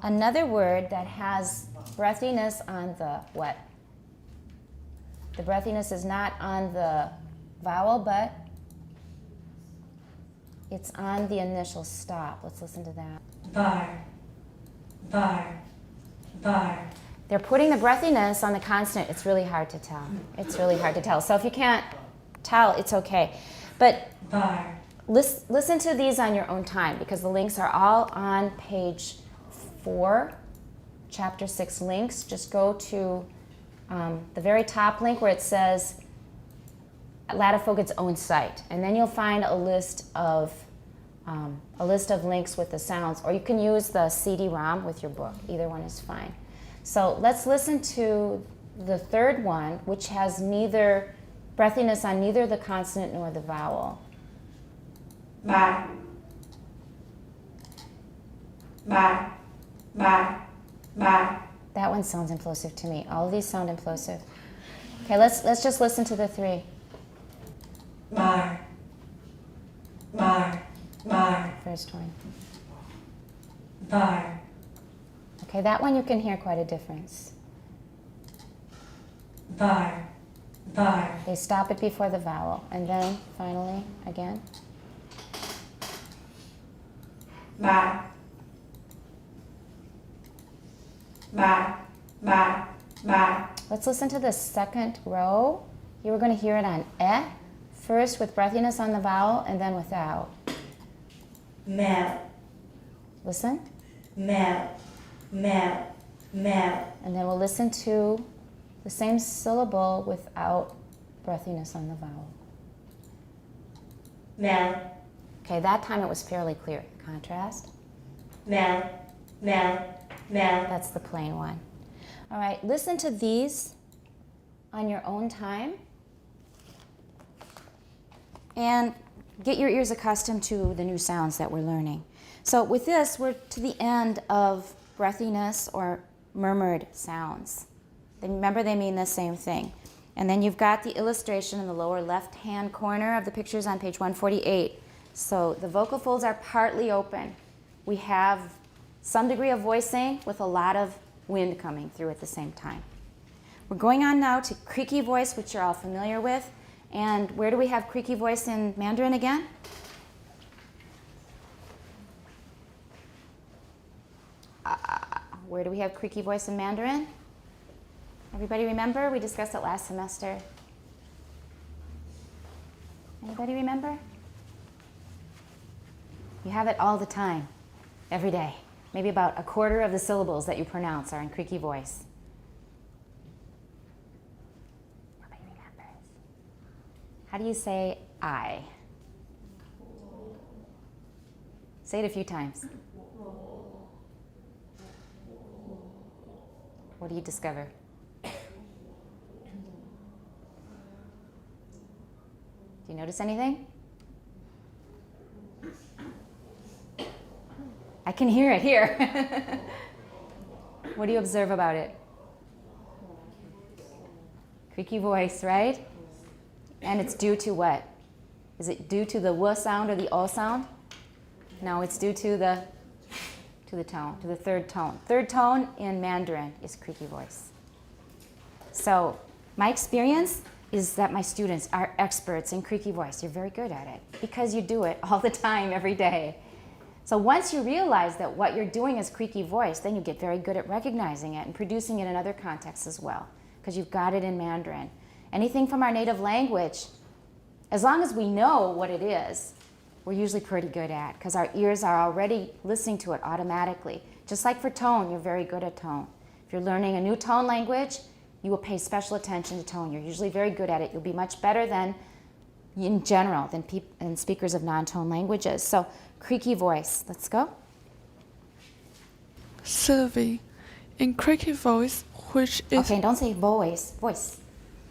another word that has breathiness on the what? The breathiness is not on the vowel, but it's on the initial stop. Let's listen to that. Bar, bar, bar. They're putting the breathiness on the consonant. It's really hard to tell. It's really hard to tell. So if you can't tell, it's okay. But Bar. listen to these on your own time because the links are all on page 4, chapter 6 links. Just go to the very top link where it says Lattifogad's own site, and then you'll find a list of links with the sounds, or you can use the CD-ROM with your book. Either one is fine. So let's listen to the third one, which has neither breathiness on neither the consonant nor the vowel. Bar. Bar. Bar. Bar. That one sounds implosive to me. All of these sound implosive. Okay, let's just listen to the three. Bar. Bar. Bar. First one. Bar. Okay, that one you can hear quite a difference. Bar. Bar. They stop it before the vowel, and then finally again. Bar. Bar. Bar. Bar. Let's listen to the second row. You were going to hear it on eh, first with breathiness on the vowel, and then without. Mel. Listen. Mel. Mel. Mel. And then we'll listen to the same syllable without breathiness on the vowel. Mel. Okay, that time it was fairly clear. Contrast. Mel. Mel. Mel. That's the plain one. All right, listen to these on your own time. And get your ears accustomed to the new sounds that we're learning. So with this, we're to the end of breathiness or murmured sounds. Then remember, they mean the same thing. And then you've got the illustration in the lower left-hand corner of the pictures on page 148. So the vocal folds are partly open. We have some degree of voicing with a lot of wind coming through at the same time. We're going on now to creaky voice, which you're all familiar with. And where do we have creaky voice in Mandarin again? Where do we have creaky voice in Mandarin? Everybody remember? We discussed it last semester. Anybody remember? You have it all the time, every day. Maybe about a quarter of the syllables that you pronounce are in creaky voice. Nobody remembers. How do you say I? Say it a few times. What do you discover? Do you notice anything? I can hear it here. What do you observe about it? Creaky voice, right? And it's due to what? Is it due to the w sound or the o sound? No, it's due to the tone, to the third tone. Third tone in Mandarin is creaky voice. So my experience is that my students are experts in creaky voice. You're very good at it because you do it all the time, every day. So once you realize that what you're doing is creaky voice, then you get very good at recognizing it and producing it in other contexts as well, because you've got it in Mandarin. Anything from our native language, as long as we know what it is, we're usually pretty good at, because our ears are already listening to it automatically. Just like for tone, you're very good at tone. If you're learning a new tone language, you will pay special attention to tone. You're usually very good at it. You'll be much better than, in general, than speakers of non-tone languages. So creaky voice. Let's go. Sylvie, in creaky voice, which is Okay, don't say voice. Voice.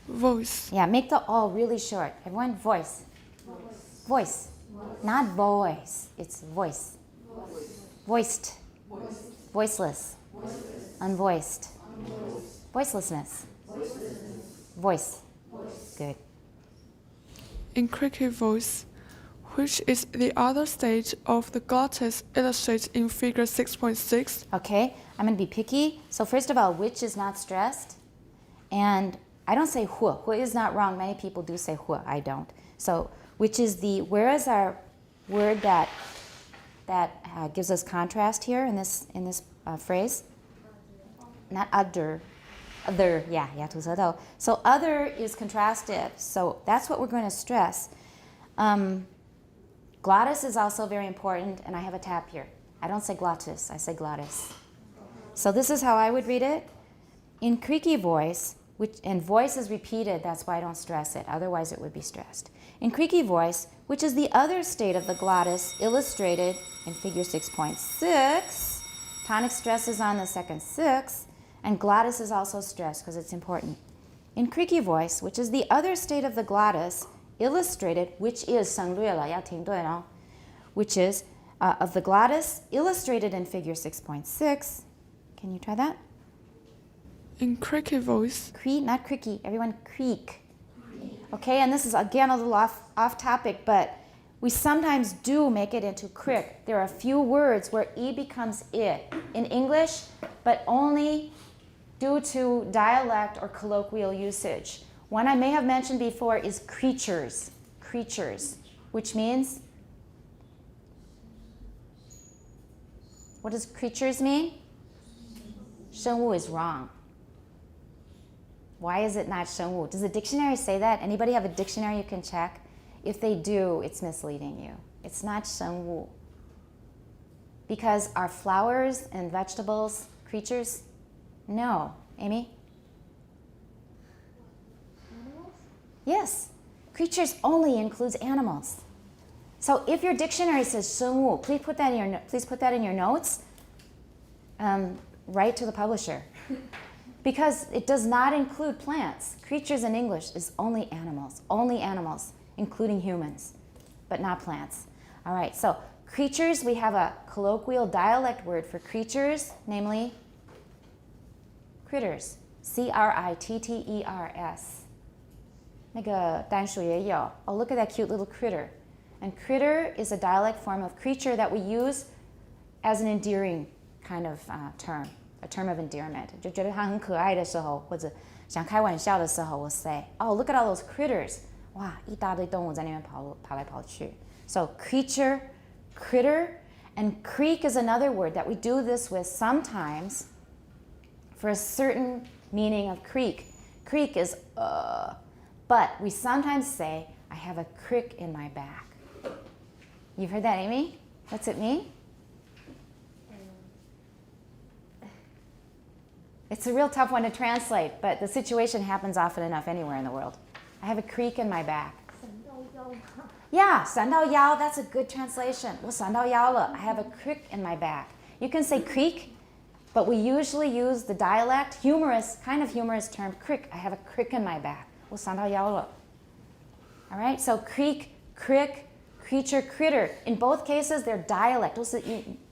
voice. Yeah, make the all really short. Everyone, voice. Voice. Not voice. It's voice. Voiced. Voiceless. Unvoiced. Voicelessness. Voice. Good. In creaky voice, which is the other stage of the glottis illustrated in figure 6.6. Okay, I'm going to be picky. So first of all, which is not stressed. And I don't say hu. Hu is not wrong. Many people do say hu. I don't. So which is where is our word that gives us contrast here in this phrase? Not other. Other, yeah, 吐舌头. So other is contrastive. So that's what we're going to stress. Glottis is also very important, and I have a tab here. I don't say glottis, I say glottis. So this is how I would read it. In creaky voice, and voice is repeated, that's why I don't stress it, otherwise it would be stressed. In creaky voice, which is the other state of the glottis illustrated in figure 6.6, tonic stress is on the second 6, and glottis is also stressed because it's important. In creaky voice, which is the other state of the glottis illustrated, which is 省略了，要停顿哦, which is of the glottis illustrated in figure 6.6. Can you try that? In creaky voice, Not creaky, everyone creak. Okay, and this is again a little off topic, but we sometimes do make it into crick. There are a few words where E becomes it in English, but only due to dialect or colloquial usage. One I may have mentioned before is creatures, which means, what does creatures mean? 生物 is wrong. Why is it not 生物? Does the dictionary say that? Anybody have a dictionary you can check? If they do, it's misleading you. It's not 生物. Because are flowers and vegetables creatures? No. Amy? Animals? Yes. Creatures only includes animals. So if your dictionary says 生物, please put that in your notes. Write to the publisher. Because it does not include plants. Creatures in English is only animals, including humans, but not plants. All right, so creatures, we have a colloquial dialect word for creatures, namely critters, C-R-I-T-T-E-R-S. 那个单数也有. Oh, look at that cute little critter. And critter is a dialect form of creature that we use as an endearing kind of term. A term of endearment. 就觉得它很可爱的时候，或者想开玩笑的时候，we'll say, "Oh, look at all those critters!" 哇，一大堆动物在那边跑来跑去. So creature, critter, and creak is another word that we do this with sometimes for a certain meaning of creak. Creak is but we sometimes say, "I have a crick in my back." You've heard that, Amy? What's it mean? It's a real tough one to translate, but the situation happens often enough anywhere in the world. I have a creak in my back. 闪到腰. Yeah, 闪到腰, that's a good translation. 我闪到腰了. I have a crick in my back. You can say creak, but we usually use the dialect, kind of humorous term, crick. I have a crick in my back. 我闪到腰了. All right, so creak, crick, creature, critter. In both cases, they're dialect. 都是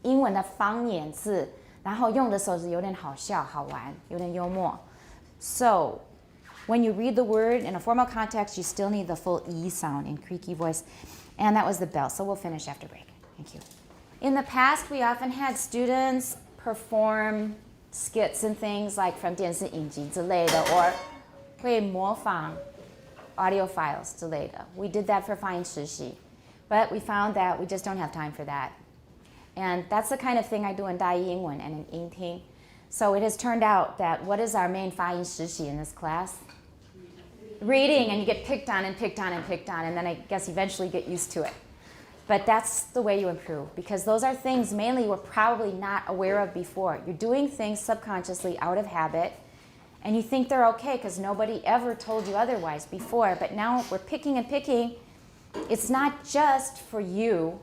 英文的方言字。然后用的时候是有点好笑、好玩、有点幽默. So, when you read the word in a formal context, you still need the full E sound in creaky voice. And that was the bell, so we'll finish after break. Thank you. In the past, we often had students perform skits and things like from 电视影集之类的, or 会模仿 audio files 之类的. We did that for 发音实习, but we found that we just don't have time for that. And that's the kind of thing I do in 大一英文 and in 英听. So it has turned out that what is our main 发音实习 in this class? Reading, and you get picked on and picked on and picked on, and then I guess eventually you get used to it. But that's the way you improve, because those are things mainly you were probably not aware of before. You're doing things subconsciously out of habit, and you think they're okay because nobody ever told you otherwise before. But now we're picking and picking. It's not just for you,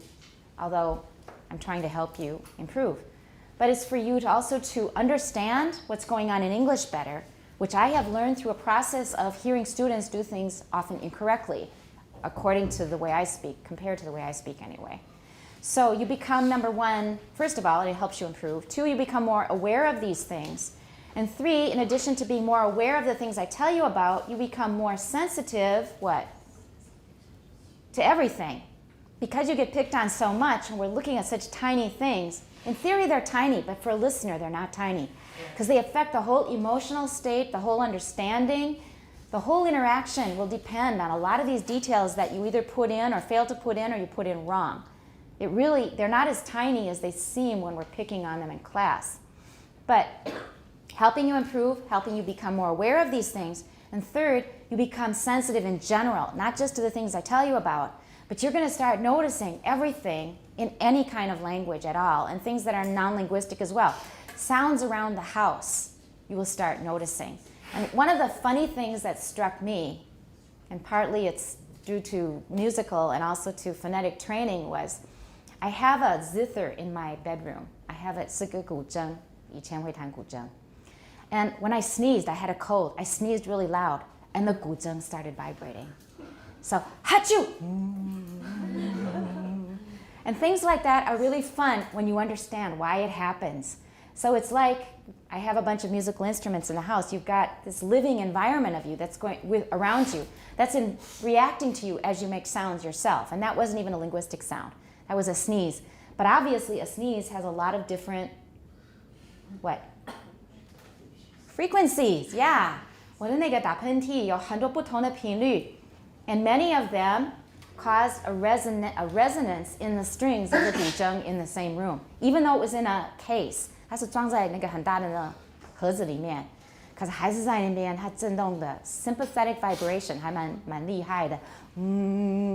although I'm trying to help you improve, but it's for you to also to understand what's going on in English better, which I have learned through a process of hearing students do things often incorrectly, according to the way I speak, compared to the way I speak anyway. So you become, number one, first of all, it helps you improve. Two, you become more aware of these things. And three, in addition to being more aware of the things I tell you about, you become more sensitive, what? To everything. Because you get picked on so much, and we're looking at such tiny things, in theory they're tiny, but for a listener they're not tiny. Because they affect the whole emotional state, the whole understanding, the whole interaction will depend on a lot of these details that you either put in or fail to put in or you put in wrong. They're not as tiny as they seem when we're picking on them in class. But helping you improve, helping you become more aware of these things, and third, you become sensitive in general, not just to the things I tell you about, but you're going to start noticing everything in any kind of language at all, and things that are non-linguistic as well. Sounds around the house, you will start noticing. And one of the funny things that struck me, and partly it's due to musical and also to phonetic training, was I have a zither in my bedroom. I have a 是个古筝，以前会弹古筝. And when I sneezed, I had a cold. I sneezed really loud, and the 古筝 started vibrating. So, hachoo! And things like that are really fun when you understand why it happens. So it's like I have a bunch of musical instruments in the house. You've got this living environment of you that's going around you, that's reacting to you as you make sounds yourself. And that wasn't even a linguistic sound. That was a sneeze. But obviously a sneeze has a lot of different, what? Frequencies, yeah. 我的那个打喷嚏有很多不同的频率. And many of them caused a resonance in the strings of the 古筝 in the same room, even though it was in a case. 它是装在那个很大的那盒子里面，可是还是在那边，它震动的 sympathetic vibration 还蛮厉害的，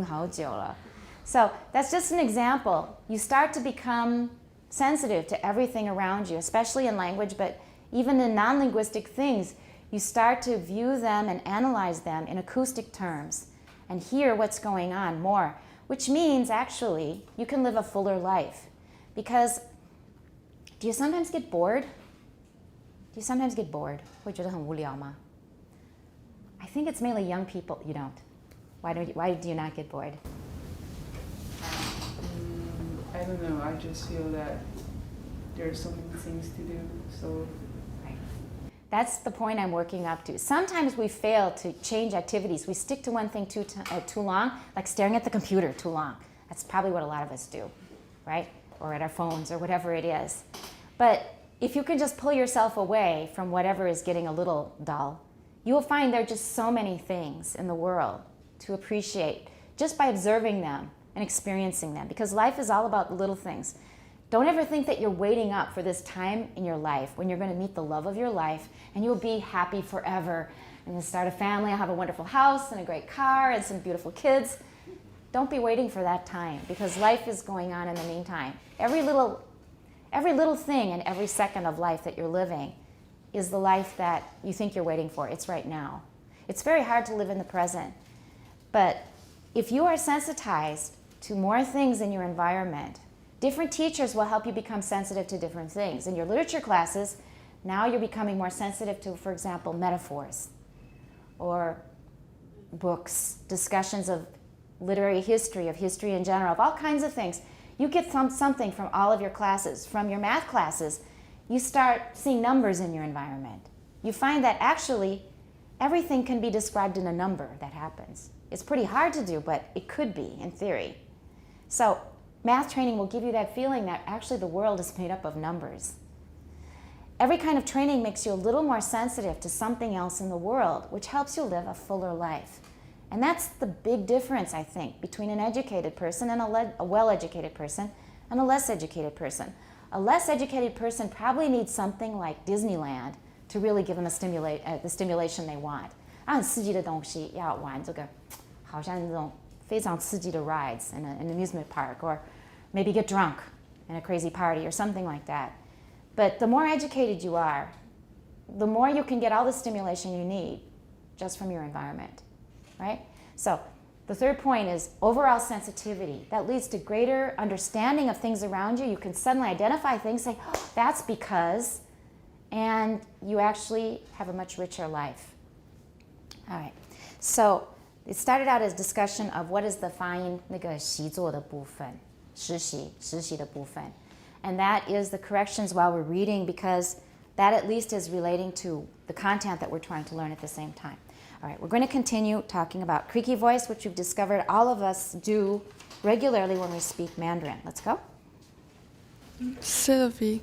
好久了。So that's just an example. You start to become sensitive to everything around you, especially in language, but even in non-linguistic things, you start to view them and analyze them in acoustic terms and hear what's going on more, which means actually you can live a fuller life. Because do you sometimes get bored? Do you sometimes get bored? 会觉得很无聊吗? I think it's mainly young people. You don't. Why do you not get bored? I don't know. I just feel that there are so many things to do. So. Right. That's the point I'm working up to. Sometimes we fail to change activities. We stick to one thing too long, like staring at the computer too long. That's probably what a lot of us do, right? Or at our phones or whatever it is. But if you can just pull yourself away from whatever is getting a little dull, you will find there are just so many things in the world to appreciate just by observing them and experiencing them, because life is all about the little things. Don't ever think that you're waiting up for this time in your life when you're going to meet the love of your life and you'll be happy forever and you'll start a family, I'll have a wonderful house and a great car and some beautiful kids. Don't be waiting for that time, because life is going on in the meantime. Every little thing and every second of life that you're living is the life that you think you're waiting for. It's right now. It's very hard to live in the present. But if you are sensitized to more things in your environment, different teachers will help you become sensitive to different things. In your literature classes, now you're becoming more sensitive to, for example, metaphors or books, discussions of literary history, of history in general, of all kinds of things. You get something from all of your classes. From your math classes, you start seeing numbers in your environment. You find that actually everything can be described in a number that happens. It's pretty hard to do, but it could be in theory. So math training will give you that feeling that actually the world is made up of numbers. Every kind of training makes you a little more sensitive to something else in the world, which helps you live a fuller life. And that's the big difference, I think, between an educated person and a well-educated person and a less educated person. A less educated person probably needs something like Disneyland to really give them the stimulation they want. 很刺激的东西要玩这个，好像那种非常刺激的 rides in an amusement park, or maybe get drunk in a crazy party or something like that. But the more educated you are, the more you can get all the stimulation you need just from your environment. Right? So the third point is overall sensitivity. That leads to greater understanding of things around you. You can suddenly identify things, say, oh, that's because, and you actually have a much richer life. All right. So it started out as discussion of what is the 发音那个习作的部分，实习的部分. And that is the corrections while we're reading, because that at least is relating to the content that we're trying to learn at the same time. All right, we're going to continue talking about creaky voice, which we've discovered all of us do regularly when we speak Mandarin. Let's go. Sylvie,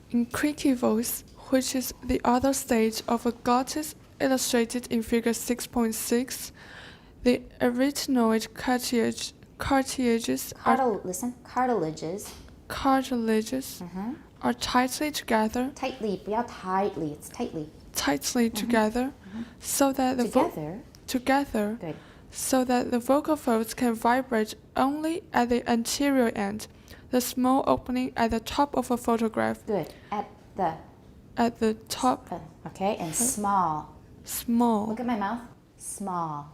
in creaky voice, which is the other stage of a glottis illustrated in figure 6.6, the arytenoid cartilages are tightly together. Tightly, 不要 tightly, it's tightly. Tightly together, so that the together, Good. so that the vocal folds can vibrate only at the anterior end, the small opening at the top of a photograph. Good. At the at the top. Okay, and small. Small. Look at my mouth. Small.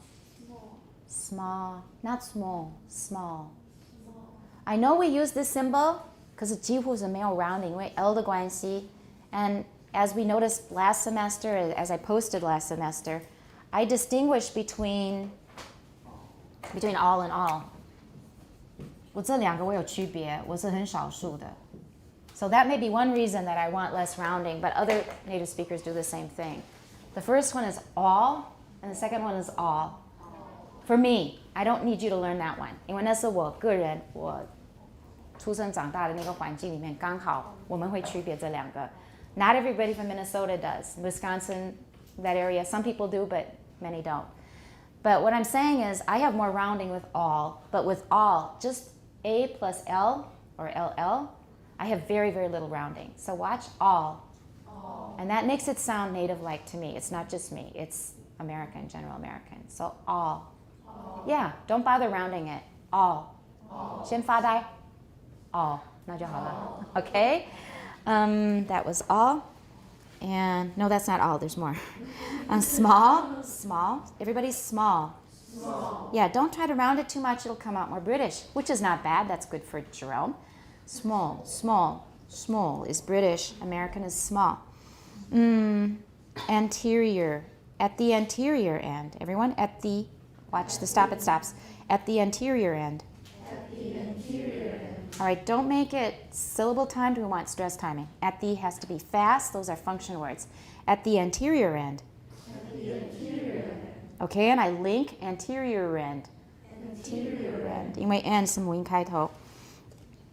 Small. Not small. Small. I know we use this symbol because 几乎是没有 rounding, 因为 L 的关系. And as we noticed last semester, as I posted last semester, I distinguish between all and all. 我这两个我有区别，我是很少数的. So that may be one reason that I want less rounding, but other native speakers do the same thing. The first one is all, and the second one is all. For me, I don't need you to learn that one. 因为那是我个人我出生长大的那个环境里面刚好我们会区别这两个. Not everybody from Minnesota does. Wisconsin, that area, some people do, but many don't. But what I'm saying is I have more rounding with all, but with all, just A plus L or LL, I have very, very little rounding. So watch all. And that makes it sound native-like to me. It's not just me. It's American, general American. So all. Yeah, don't bother rounding it. All. 先发呆 all. 那就好了. Okay? That was all. And no, that's not all. There's more. Small. Small. Everybody's small. Small. Yeah, don't try to round it too much. It'll come out more British, which is not bad. That's good for Jerome. Small. Small. Small is British. American is small. Anterior. At the anterior end. Everyone, at the, watch the stop, it stops. At the anterior end. At the anterior end. All right, don't make it syllable timed. We want stress timing. At the has to be fast. Those are function words. At the anterior end. At the anterior end. Okay, and I link anterior end. Anterior end. 因为 end 是母音开头.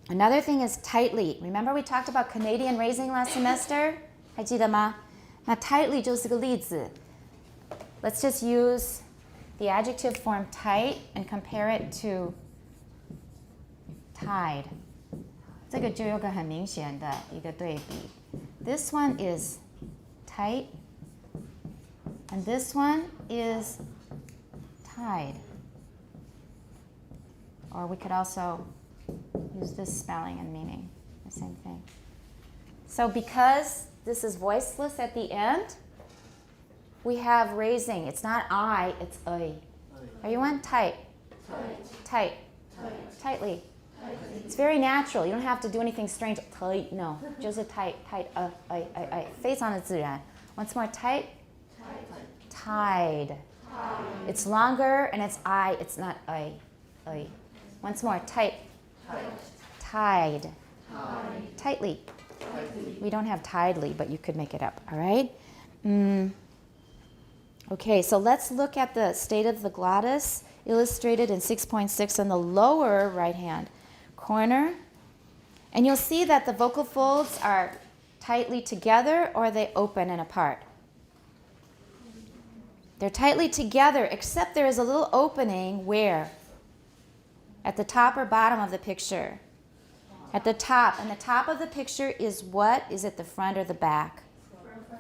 Another thing is tightly. Remember we talked about Canadian raising last semester? 还记得吗? 那 tightly 就是个例子. Let's just use the adjective form tight and compare it to tied. 这个就有个很明显的一个对比. This one is tight and this one is tied. Or we could also use this spelling and meaning, the same thing. So because this is voiceless at the end, we have raising. It's not I, it's I. Everyone, tight. Tight. Tightly. It's very natural. You don't have to do anything strange. Tight, no. Just a tight, tight, I. 非常的自然. Once more, tight. Tied. It's longer and it's I, it's not I. Once more, tight. Tied. Tightly. We don't have tidely, but you could make it up, all right? Okay, so let's look at the state of the glottis illustrated in 6.6 in the lower right-hand corner. And you'll see that the vocal folds are tightly together or they open and apart. They're tightly together, except there is a little opening where? At the top or bottom of the picture? At the top. And the top of the picture is what? Is it the front or the back?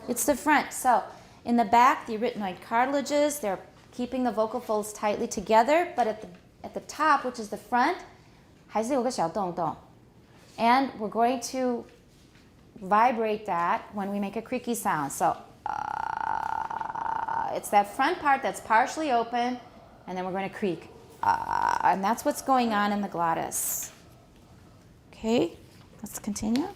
It's the front. So in the back, the arytenoid cartilages, they're keeping the vocal folds tightly together, but at the top, which is the front, 还是有个小洞洞. And we're going to vibrate that when we make a creaky sound. So it's that front part that's partially open, and then we're going to creak. And that's what's going on in the glottis. Okay, let's continue.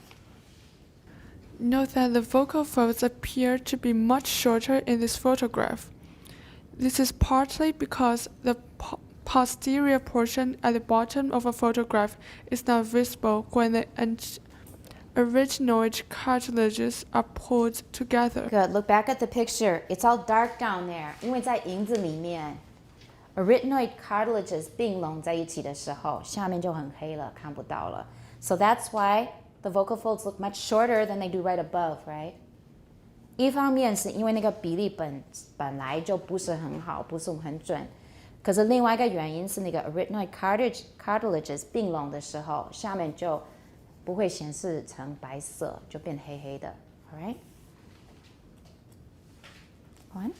Note that the vocal folds appear to be much shorter in this photograph. This is partly because the posterior portion at the bottom of a photograph is not visible when the arytenoid cartilages are pulled together. Good. Look back at the picture. It's all dark down there. 因为在影子里面 arytenoid cartilages 并拢在一起的时候，下面就很黑了，看不到了. So that's why the vocal folds look much shorter than they do right above, right? 一方面是因为那个比例本来就不是很好，不是很准。可是另外一个原因是那个 arytenoid cartilages 并拢的时候，下面就不会显示成白色，就变黑黑的。All right? One.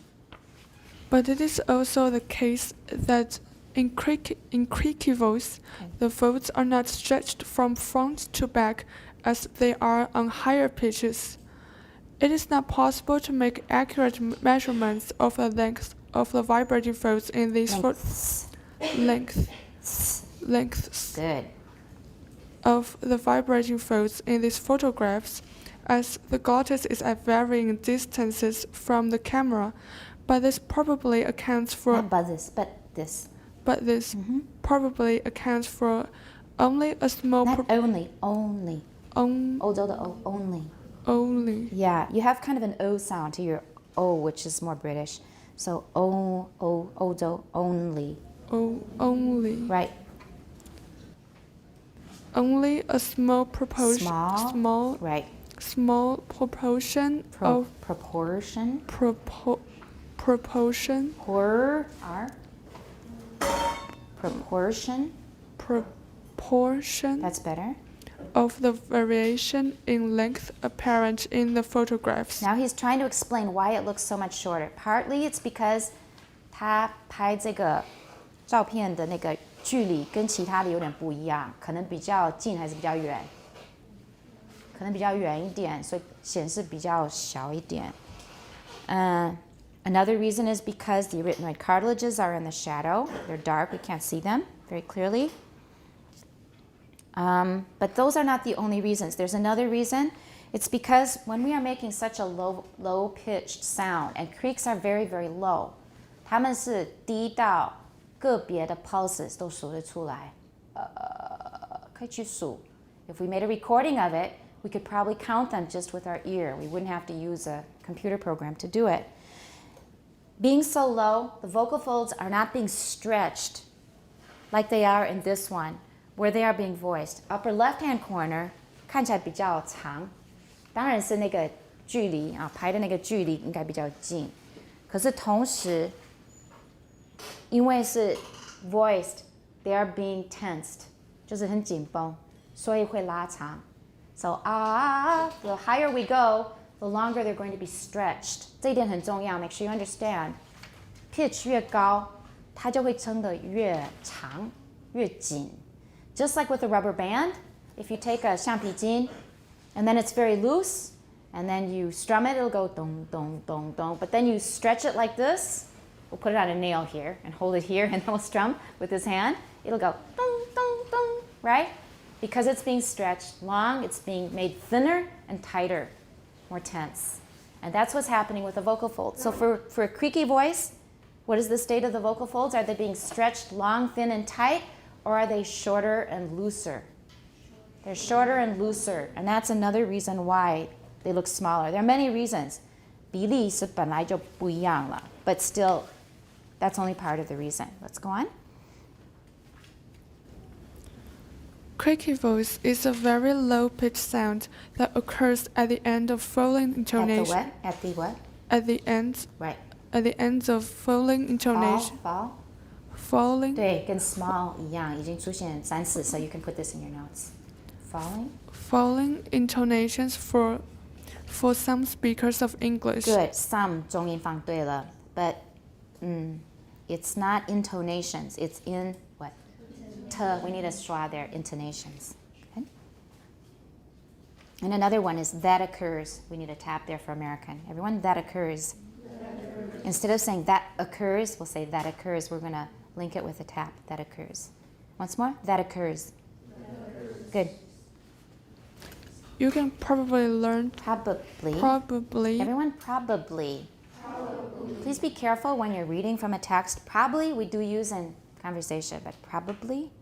But it is also the case that in creaky voice, the folds are not stretched from front to back as they are on higher pitches. It is not possible to make accurate measurements of the length of the vibrating folds in these lengths Good. of the vibrating folds in these photographs, as the glottis is at varying distances from the camera, but this probably accounts for Not but this, but this. but this probably accounts for only a small Not only, only. on, Odo the O, only. only Yeah, you have kind of an O sound to your O, which is more British. So odo, only. only Right. only a small proportion Right. small proportion of Proportion. proportion Proportion. proportion That's better. of the variation in length apparent in the photographs. Now he's trying to explain why it looks so much shorter. Partly it's because 他拍这个照片的那个距离跟其他的有点不一样，可能比较近还是比较远？可能比较远一点，所以显示比较小一点。Another reason is because the arytenoid cartilages are in the shadow. They're dark, we can't see them very clearly. But those are not the only reasons. There's another reason. It's because when we are making such a low-pitched sound, and creaks are very, very low, 它们是低到个别的 pulses 都数得出来。可以去数。If we made a recording of it, we could probably count them just with our ear. We wouldn't have to use a computer program to do it. Being so low, the vocal folds are not being stretched like they are in this one, where they are being voiced. Upper left-hand corner 看起来比较长，当然是那个距离啊，排的那个距离应该比较近。可是同时，因为是 voiced, they are being tensed, 就是很紧绷，所以会拉长。So the higher we go, the longer they're going to be stretched. 这一点很重要 ，make sure you understand. Pitch 越高，它就会撑得越长、越紧。Just like with a rubber band, if you take a 橡皮筋, and then it's very loose, and then you strum it, it'll go dong, dong, dong, dong. But then you stretch it like this. We'll put it on a nail here and hold it here, and then we'll strum with this hand. It'll go dong, dong, dong, right? Because it's being stretched long, it's being made thinner and tighter, more tense. And that's what's happening with the vocal folds. So for a creaky voice, what is the state of the vocal folds? Are they being stretched long, thin, and tight, or are they shorter and looser? They're shorter and looser, and that's another reason why they look smaller. There are many reasons. 比例是本来就不一样了, but still, that's only part of the reason. Let's go on. Creaky voice is a very low-pitched sound that occurs at the end of falling intonation. At the what? At the ends. Right. At the ends of falling intonation. Fall. Falling. 对，跟 small 一样，已经出现3次, so you can put this in your notes. Falling. Falling intonations for some speakers of English. Good. Some 重音放对了, but it's not intonations. It's in what? We need a schwa there. Intonations. Okay. And another one is that occurs. We need a tap there for American. Everyone, that occurs. Instead of saying that occurs, we'll say that occurs. We're going to link it with a tap. That occurs. Once more. That occurs. Good. You can probably learn. Probably. Probably. Everyone, probably. Please be careful when you're reading from a text. Probably we do use in conversation, but probably.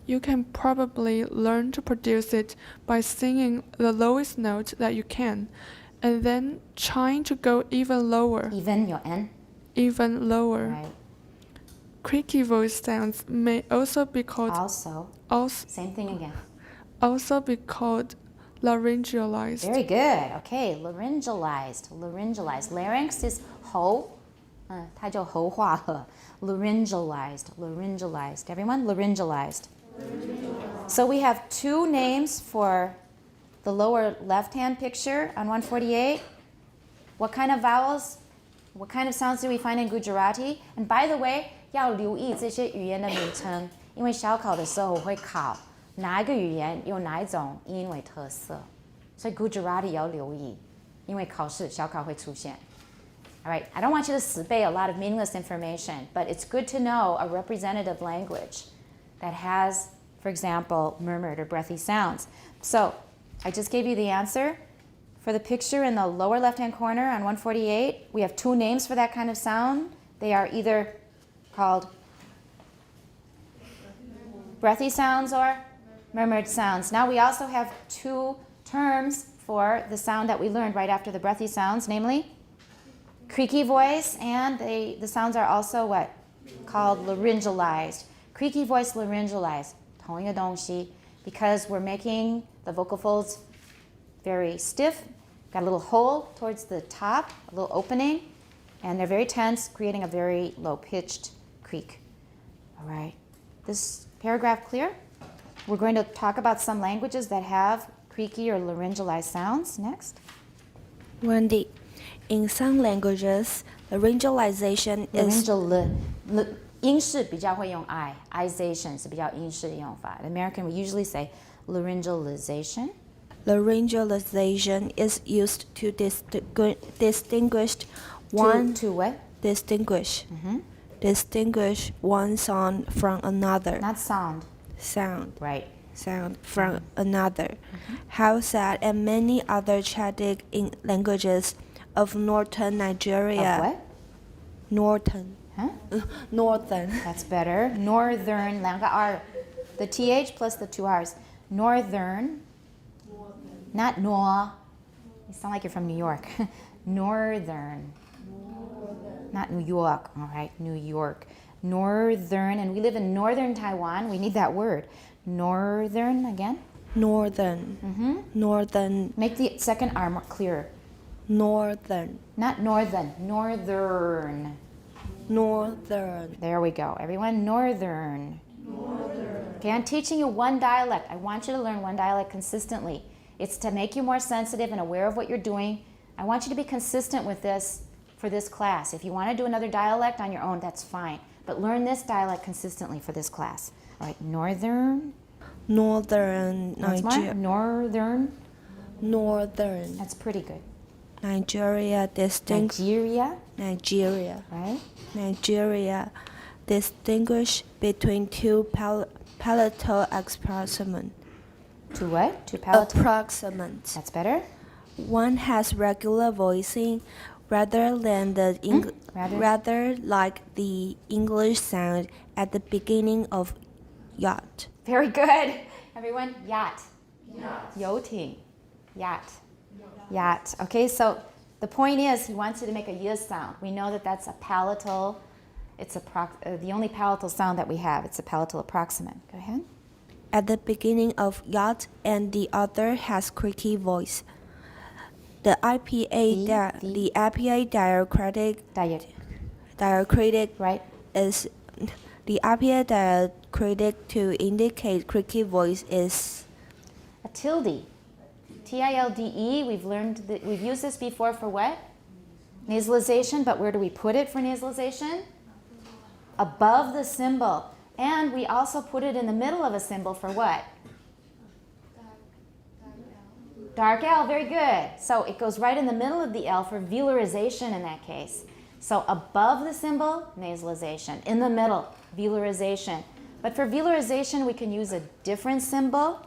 You can probably learn to produce it by singing the lowest note that you can, and then trying to go even lower. Even your N. Even lower. Right. Creaky voice sounds may also be called Same thing again. also be called laryngealized. Very good. Okay, laryngalized. Laryngalized. Larynx is 喉，它就喉化了。Laryngalized. Laryngalized. Everyone, laryngalized. So we have 2 names for the lower left-hand picture on 148. What kind of vowels? What kind of sounds do we find in Gujarati? And by the way, 要留意这些语言的名称，因为小考的时候我会考哪一个语言有哪一种音为特色，所以 Gujarati 要留意。因为考试小考会出现。All right, I don't want you to 死背 a lot of meaningless information, but it's good to know a representative language that has, for example, murmured or breathy sounds. So I just gave you the answer. For the picture in the lower left-hand corner on 148, we have two names for that kind of sound. They are either called breathy sounds or murmured sounds. Now we also have two terms for the sound that we learned right after the breathy sounds, namely creaky voice, and the sounds are also what? Called laryngalized. Creaky voice, laryngalized. 同一个东西, because we're making the vocal folds very stiff, got a little hole towards the top, a little opening, and they're very tense, creating a very low-pitched creak. All right. This paragraph clear? We're going to talk about some languages that have creaky or laryngalized sounds next. Wendy, in some languages, laryngalization is Laryngalization 英式比较会用 ization 是比较英式的用法。In American, we usually say laryngalization. laryngalization is used to distinguish one To what? distinguish distinguish one sound from another Not sound. sound Right. from another. Hausa and many other Chadic languages of northern Nigeria. Of what? Northern. Huh? Northern. That's better. Northern. 两个 R. The TH plus the two R's. Northern. Not nor. You sound like you're from New York. Northern. Not New York. All right. New York. Northern. And we live in northern Taiwan. We need that word. Northern again. Northern. Northern. Make the second R more clearer. Northern. Not northern. Northern. Northern. There we go. Everyone, northern. Okay, I'm teaching you one dialect. I want you to learn one dialect consistently. It's to make you more sensitive and aware of what you're doing. I want you to be consistent with this for this class. If you want to do another dialect on your own, that's fine. But learn this dialect consistently for this class. All right, northern. Northern Once more. Nigeria. Northern. Northern That's pretty good. Nigeria Nigeria, right? Nigeria distinguish between two palatal approximants. To what? To palatal. Approximants. That's better. One has regular voicing rather than the rather like the English sound at the beginning of yacht. Very good. Everyone, yacht. Yachting. Yacht. Yacht. Okay, so the point is he wants you to make a y sound. We know that that's a palatal. It's the only palatal sound that we have. It's a palatal approximant. Go ahead. At the beginning of yacht, and the other has creaky voice. The IPA diacritic Right? is the IPA diacritic to indicate creaky voice is A tilde. Tilde. We've used this before for what? Nasalization, but where do we put it for nasalization? Above the symbol. And we also put it in the middle of a symbol for what? Dark L, very good. So it goes right in the middle of the L for velarization in that case. So above the symbol, nasalization. In the middle, velarization. But for velarization, we can use a different symbol.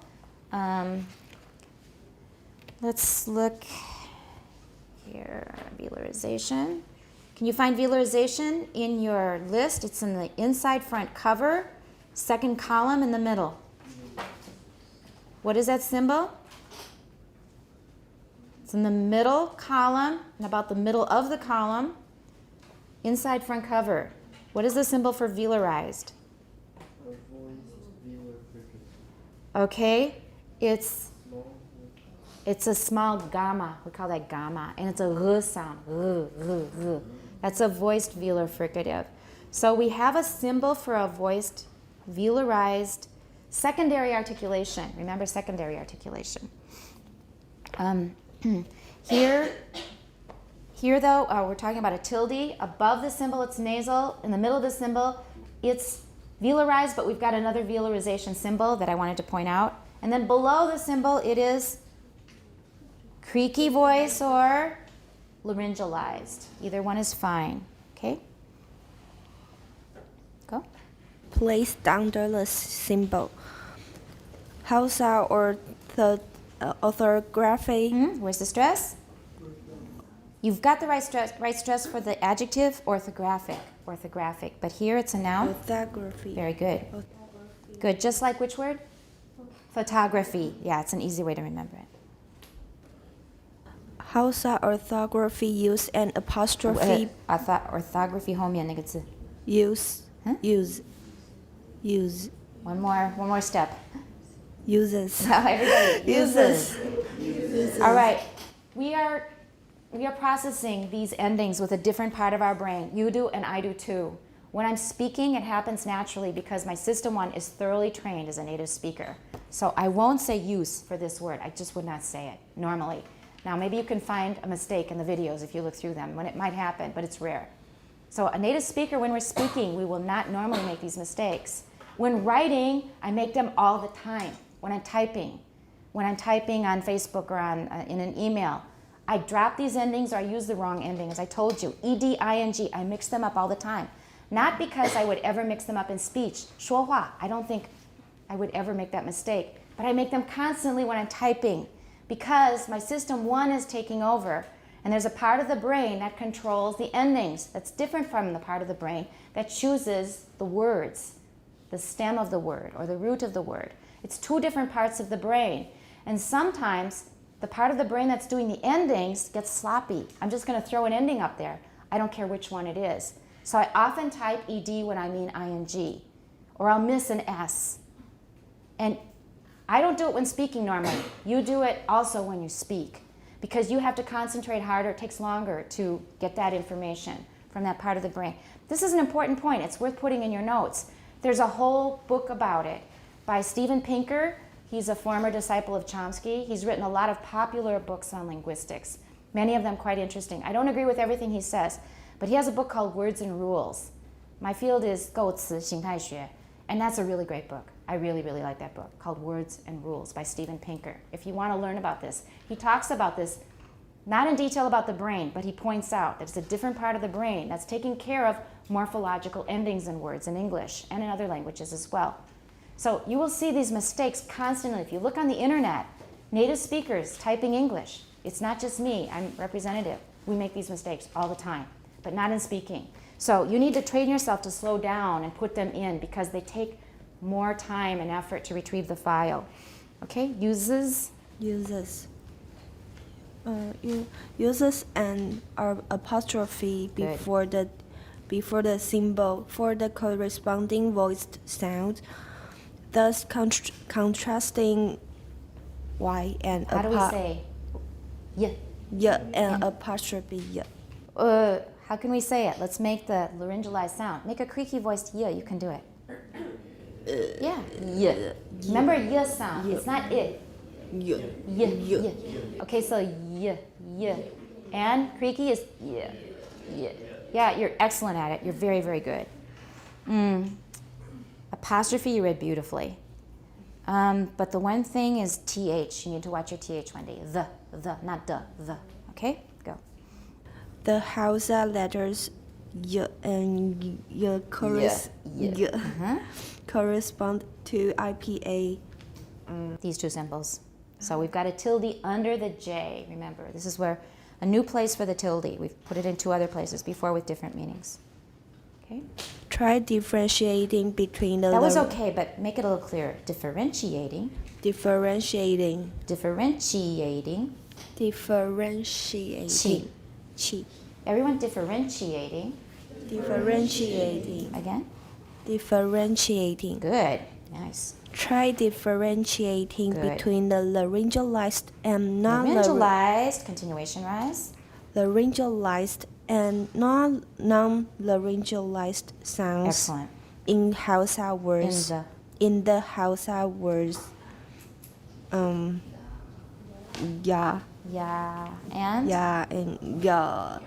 Let's look here, velarization. Can you find velarization in your list? It's in the inside front cover, second column in the middle. What is that symbol? It's in the middle column, and about the middle of the column, inside front cover. What is the symbol for velarized? Okay, it's a small gamma. We call that gamma, and it's a r sound. R. That's a voiced velar fricative. So we have a symbol for a voiced velarized secondary articulation. Remember secondary articulation. Here though, we're talking about a tilde. Above the symbol, it's nasal. In the middle of the symbol, it's velarized, but we've got another velarization symbol that I wanted to point out. And then below the symbol, it is creaky voice or laryngalized. Either one is fine. Okay? Go. Place under the symbol. Hausa or the orthography. Where's the stress? You've got the right stress for the adjective orthographic. But here it's a noun. Orthography. Very good. Good. Just like which word? Photography. Yeah, it's an easy way to remember it. Hausa orthography use an apostrophe. Orthography 后面那个字. Use. Huh? Use. One more step. Uses. Now everybody Uses. All right. We are processing these endings with a different part of our brain. You do and I do too. When I'm speaking, it happens naturally because my system 1 is thoroughly trained as a native speaker. So I won't say use for this word. I just would not say it normally. Now maybe you can find a mistake in the videos if you look through them when it might happen, but it's rare. So a native speaker, when we're speaking, we will not normally make these mistakes. When writing, I make them all the time. When I'm typing on Facebook or in an email, I drop these endings or I use the wrong ending. As I told you, ed, ing, I mix them up all the time. Not because I would ever mix them up in speech. 说话, I don't think I would ever make that mistake. But I make them constantly when I'm typing because my system 1 is taking over. And there's a part of the brain that controls the endings. That's different from the part of the brain that chooses the words, the stem of the word or the root of the word. It's 2 different parts of the brain. And sometimes the part of the brain that's doing the endings gets sloppy. I'm just going to throw an ending up there. I don't care which one it is. So I often type ed when I mean ing, or I'll miss an s. And I don't do it when speaking normally. You do it also when you speak because you have to concentrate harder. It takes longer to get that information from that part of the brain. This is an important point. It's worth putting in your notes. There's a whole book about it by Steven Pinker. He's a former disciple of Chomsky. He's written a lot of popular books on linguistics, many of them quite interesting. I don't agree with everything he says, but he has a book called Words and Rules. My field is 构词形态学, and that's a really great book. I really, really like that book called Words and Rules by Steven Pinker. If you want to learn about this, he talks about this, not in detail about the brain, but he points out that it's a different part of the brain that's taking care of morphological endings in words in English and in other languages as well. So you will see these mistakes constantly. If you look on the internet, native speakers typing English, it's not just me, I'm representative. We make these mistakes all the time, but not in speaking. So you need to train yourself to slow down and put them in because they take more time and effort to retrieve the file. Okay, uses an apostrophe before the symbol for the corresponding voiced sound, thus contrasting y and how do we say and apostrophe y. How can we say it? Let's make the laryngalized sound. Make a creaky voiced y. You can do it. Yeah. Y. Remember y sound. It's not it. Y. Okay, so y. And creaky is y. Yeah, you're excellent at it. You're very, very good. Apostrophe you read beautifully. But the one thing is th. You need to watch your th one day. The, not the. Okay? Go. The Hausa letters y and y correspond to IPA. These 2 symbols. So we've got a tilde under the J. Remember, this is where a new place for the tilde. We've put it in 2 other places before with different meanings. Okay? Try differentiating between the... That was okay, but make it a little clearer. Differentiating. Differentiating. Chi. Everyone differentiating. Again. Differentiating. Good. Nice. Try differentiating Good. between the laryngalized and Laryngalized. Continuation rise. laryngalized and non-laryngalized sounds. Excellent. In Hausa words. In the Hausa words. Yeah. And? Yeah and yeah.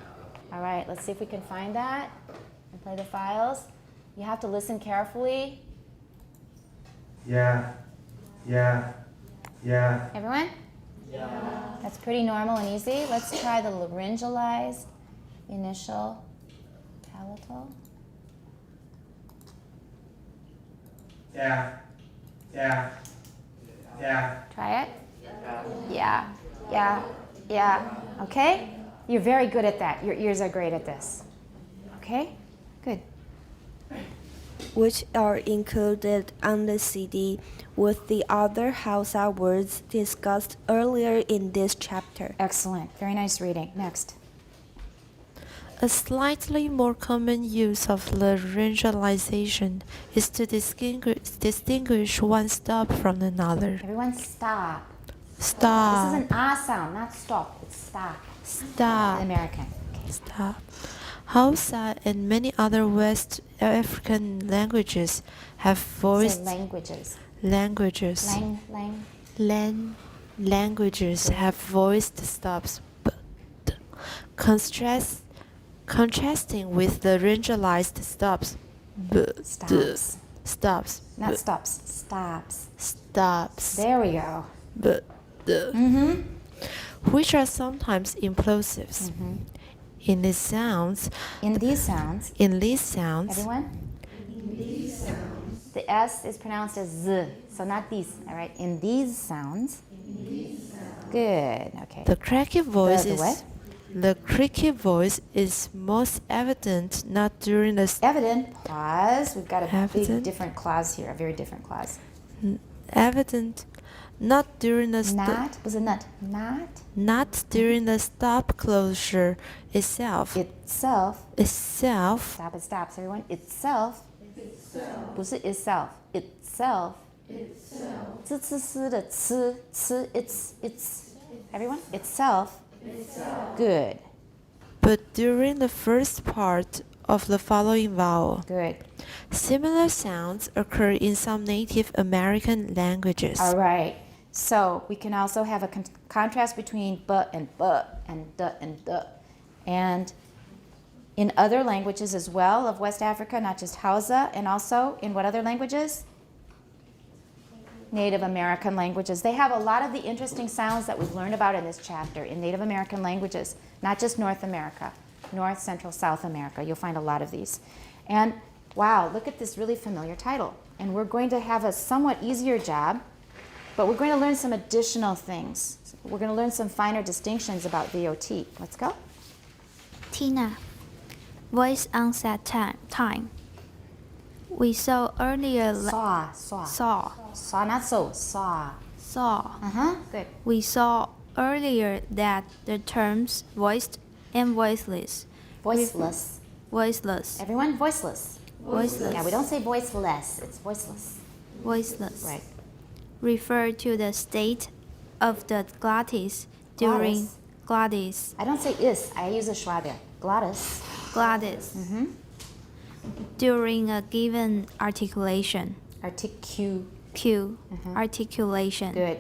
All right, let's see if we can find that and play the files. You have to listen carefully. Yeah. Everyone? Yeah. That's pretty normal and easy. Let's try the laryngalized initial palatal. Yeah. Yeah. Yeah. Try it. Yeah. Yeah. Okay? You're very good at that. Your ears are great at this. Okay? Good. which are included on the CD with the other Hausa words discussed earlier in this chapter. Excellent. Very nice reading. Next. A slightly more common use of laryngalization is to distinguish one stop from another. Everyone stop. This is Stop. an ah sound, not stop. It's stop. Stop. American. Okay. Stop. Hausa and many other West African languages have Say voiced languages. languages. Languages have voiced stops, contrasting with the laryngalized stops. Stops. Stops. Not stops. Stops. Stops. There we go. Which are sometimes implosives. In these sounds, In these sounds, everyone? The S is pronounced as Z, so not these, all right? In these sounds. Good, okay. the creaky voice The what? the creaky voice is most evident not during the Evident, pause. We've got a big Evident. different clause here, a very different clause. evident not during the Not, was a nut. not during the stop closure itself. Itself. Itself. Stop, it stops, everyone. Itself. 不是 itself. Itself. 滋滋滋的吃 it's. Everyone? Itself. Good. But during the first part of the following vowel. Good. Similar sounds occur in some Native American languages. All right. So we can also have a contrast between but and duh and duh. And in other languages as well of West Africa, not just Hausa, and also in what other languages? Native American languages. They have a lot of the interesting sounds that we've learned about in this chapter in Native American languages, not just North America, North, Central, South America. You'll find a lot of these. And wow, look at this really familiar title. And we're going to have a somewhat easier job, but we're going to learn some additional things. We're going to learn some finer distinctions about VOT. Let's go. Tina, voice onset time. We saw earlier. Saw. Saw, not so. Saw. Good. We saw earlier that the terms voiced and voiceless. Voiceless. Everyone, voiceless. Voiceless. Yeah, we don't say voiceless. It's voiceless. Voiceless. Right. Refer to the state of the glottis during glottis. I don't say is. I use a schwa there. Glottis. Glottis. During a given articulation. Articulation. Good.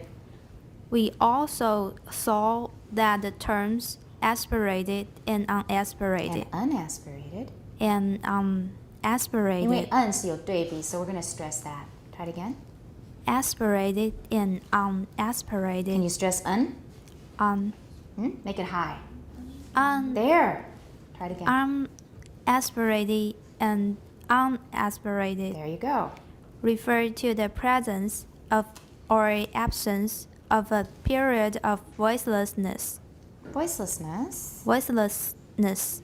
We also saw that the terms aspirated and unaspirated. And unaspirated. Aspirated. 因为 un 是有对比, so we're going to stress that. Try it again. Aspirated and unaspirated. Can you stress un? Make it high. There. Try it again. Aspirated and unaspirated. There you go. Refer to the presence of or absence of a period of voicelessness. Voicelessness. Voicelessness.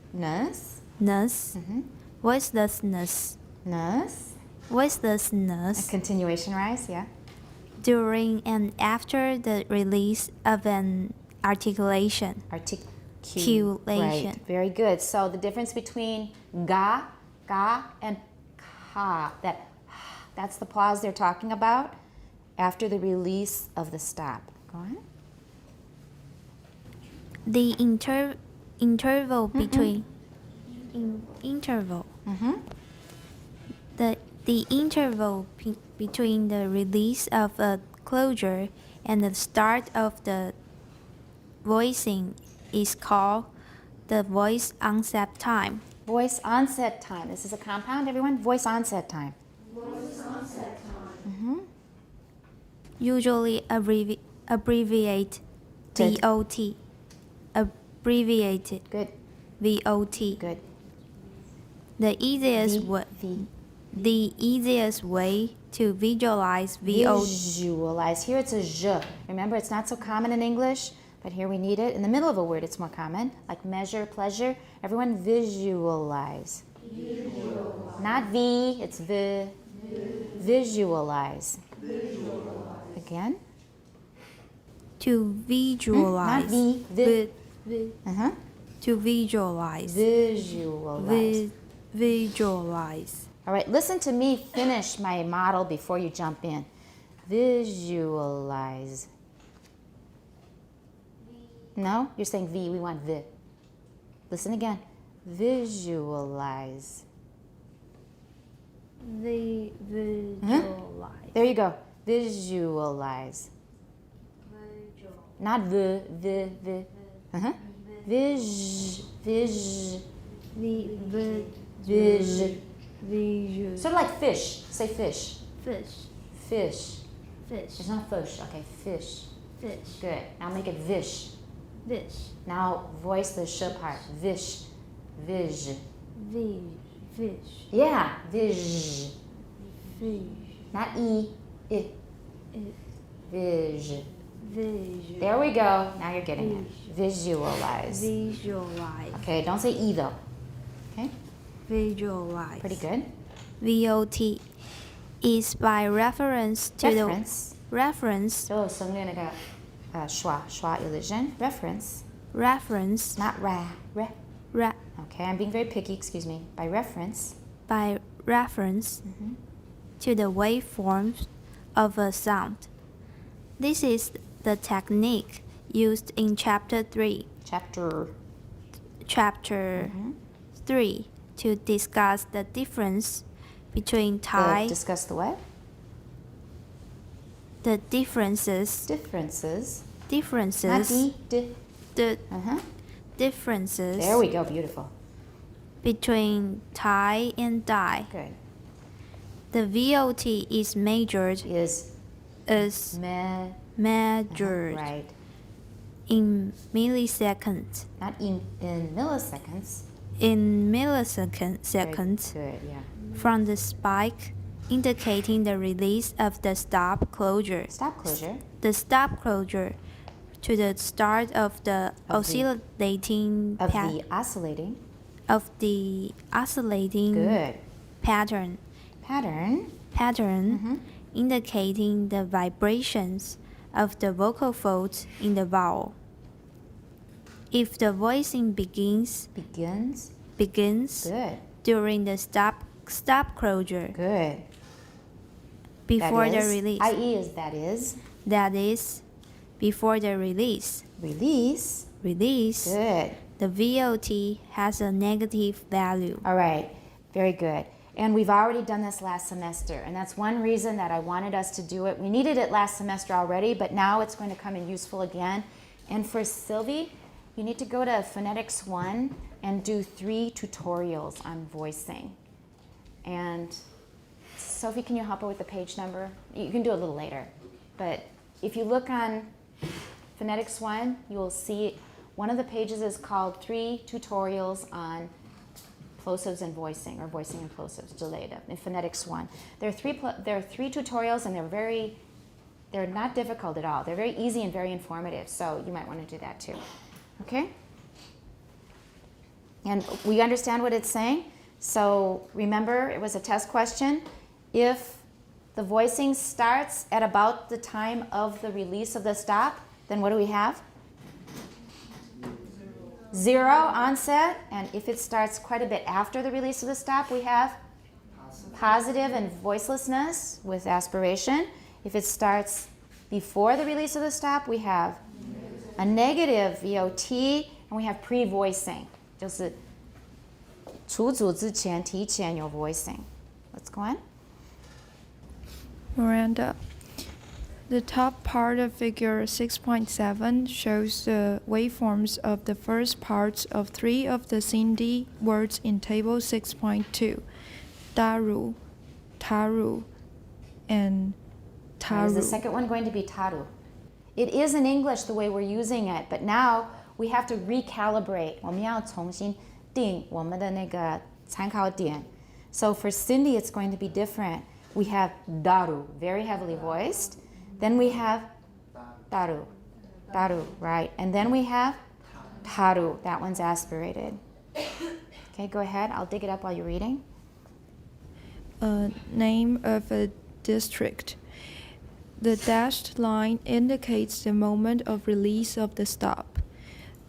Voicelessness. Voicelessness. A continuation rise, yeah. During and after the release of an articulation. Articulation. Right. Very good. So the difference between ga, and ka, that's the pause they're talking about after the release of the stop. Go on. The interval between the interval between the release of a closure and the start of the voicing is called the voice onset time. Voice onset time. This is a compound, everyone. Voice onset time. Usually abbreviate VOT. Abbreviated. Good. VOT. Good. The easiest way. The easiest way to visualize VOT. Visualize. Here it's a zh. Remember, it's not so common in English, but here we need it. In the middle of a word, it's more common, like measure, pleasure. Everyone visualize. Not V, it's V. Visualize. Again. To visualize. Not V. V. Uh-huh. To visualize. Visualize. Visualize. All right, listen to me finish my model before you jump in. Visualize. No, you're saying V, we want V. Listen again. Visualize. Visualize. There you go. Visualize. Not V. Uh-huh. Vish. Sort of like fish. Say fish. Fish. It's not fish. Okay, fish. Good. Now make it vish. Now voice the sh part. Vish. Vish. Yeah. Vish. Not E. I. Vish. There we go. Now you're getting it. Visualize. Okay, don't say E though. Okay? Visualize. Pretty good. VOT is by reference to Reference. the reference 就省略那个schwa illusion. Reference. reference Not ra. re, Okay, I'm being very picky, excuse me. By reference. by reference to the waveforms of a sound. This is the technique used in chapter 3. Chapter. Chapter 3 to discuss the difference between Thai, Discuss the what? the differences, Differences. Not differences, D. D. the Uh-huh. differences There we go. Beautiful. between Thai and Dai. Good. The VOT is measured Is measured right. in milliseconds. Not in milliseconds. In Very milliseconds Good, yeah. from the spike indicating the release of the stop closure. Stop closure. The stop closure to the start of the Of the- oscillating Of the oscillating. of the oscillating Good. pattern Pattern. indicating the vibrations of the vocal folds in the vowel. If the voicing begins Begins. Good. During the stop closure Good. before That the is. release. I.e. is that is. That is, before the release. Release. Good. The VOT has a negative value. All right. Very good. And we've already done this last semester, and that's one reason that I wanted us to do it. We needed it last semester already, but now it's going to come in useful again. And for Sylvie, you need to go to Phonetics 1 and do 3 tutorials on voicing. And Sophie, can you help her with the page number? You can do it a little later. But if you look on Phonetics 1, you will see one of the pages is called 3 tutorials on plosives and voicing, or voicing and plosives, delayed in Phonetics 1. There are three tutorials, and they're not difficult at all. They're very easy and very informative, so you might want to do that too. Okay? And we understand what it's saying. So remember, it was a test question. If the voicing starts at about the time of the release of the stop, then what do we have? 0 onset. And if it starts quite a bit after the release of the stop, we have positive and voicelessness with aspiration. If it starts before the release of the stop, we have a negative VOT, and we have pre-voicing. 就是除组之前提前有 voicing. Let's go on. Miranda. The top part of figure 6.7 shows the waveforms of the first parts of 3 of the Sindhi words in table 6.2. Daru, Taru, and Is the Taru. second one going to be taru? It is in English the way we're using it, but now we have to recalibrate. 我们要重新定我们的那个参考点. So for Cindy, it's going to be different. We have daru, very heavily voiced. Then we have daru, right? And then we have taru, that one's aspirated. Okay, go ahead. I'll dig it up while you're reading. Name of a district. The dashed line indicates the moment of release of the stop.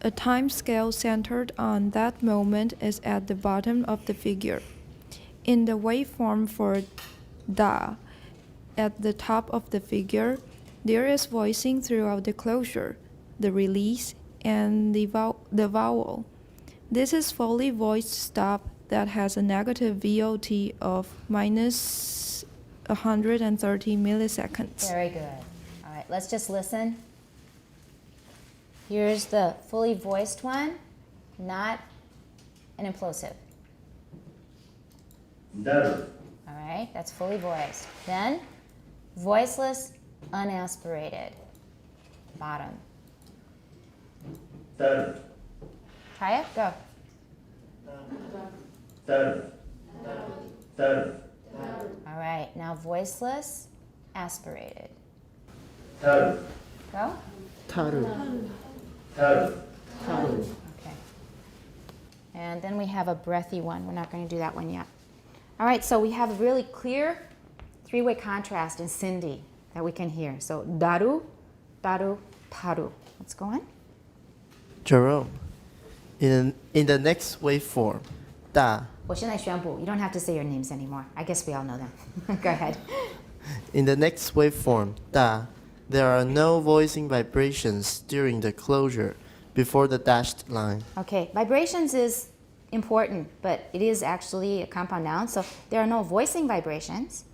A time scale centered on that moment is at the bottom of the figure. In the waveform for da, at the top of the figure, there is voicing throughout the closure, the release, and the vowel. This is fully voiced stop that has a negative VOT of minus 130 milliseconds. Very good. All right, let's just listen. Here's the fully voiced one, not an implosive. Daru. All right, that's fully voiced. Then, voiceless, unaspirated. Bottom. Daru. Try it, go. Daru. Daru. All right, now voiceless, aspirated. Taru. Go. Taru. Taru. Okay. And then we have a breathy one. We're not going to do that one yet. All right, so we have a really clear three-way contrast in Cindy that we can hear. So daru, daru, taru. Let's go on. Jerome. In the next waveform, da. 我现在宣布, you don't have to say your names anymore. I guess we all know them. Go ahead. In the next waveform, da, there are no voicing vibrations during the closure before the dashed line. Okay, vibrations is important, but it is actually a compound noun, so there are no voicing vibrations.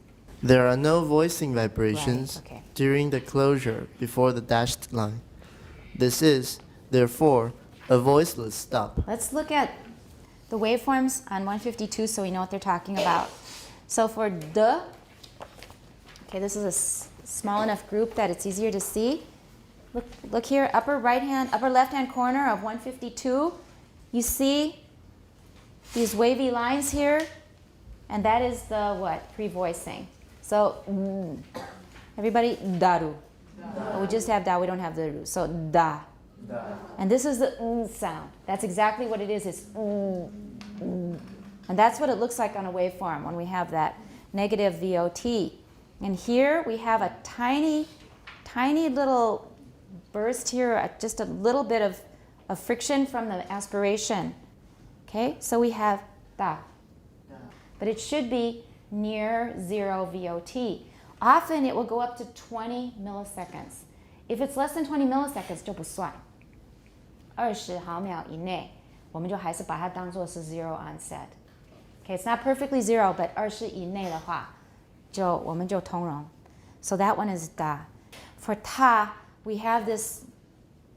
There are no voicing vibrations Right, okay. during the closure before the dashed line. This is, therefore, a voiceless stop. Let's look at the waveforms on 152 so we know what they're talking about. So for the, okay, this is a small enough group that it's easier to see. Look here, upper left-hand corner of 152. You see these wavy lines here, and that is the what? Pre-voicing. So everybody, daru. But we just have da, we don't have the ru. So da. And this is the sound. That's exactly what it is. It's and that's what it looks like on a waveform when we have that negative VOT. And here we have a tiny, tiny little burst here, just a little bit of friction from the aspiration. Okay, so we have da. But it should be near 0 VOT. Often it will go up to 20 milliseconds. If it's less than 20 milliseconds, 就不算。20毫秒以内，我们就还是把它当作是 zero onset. Okay, it's not perfectly zero, but 20以内的话，我们就通融. So that one is da. For ta, we have this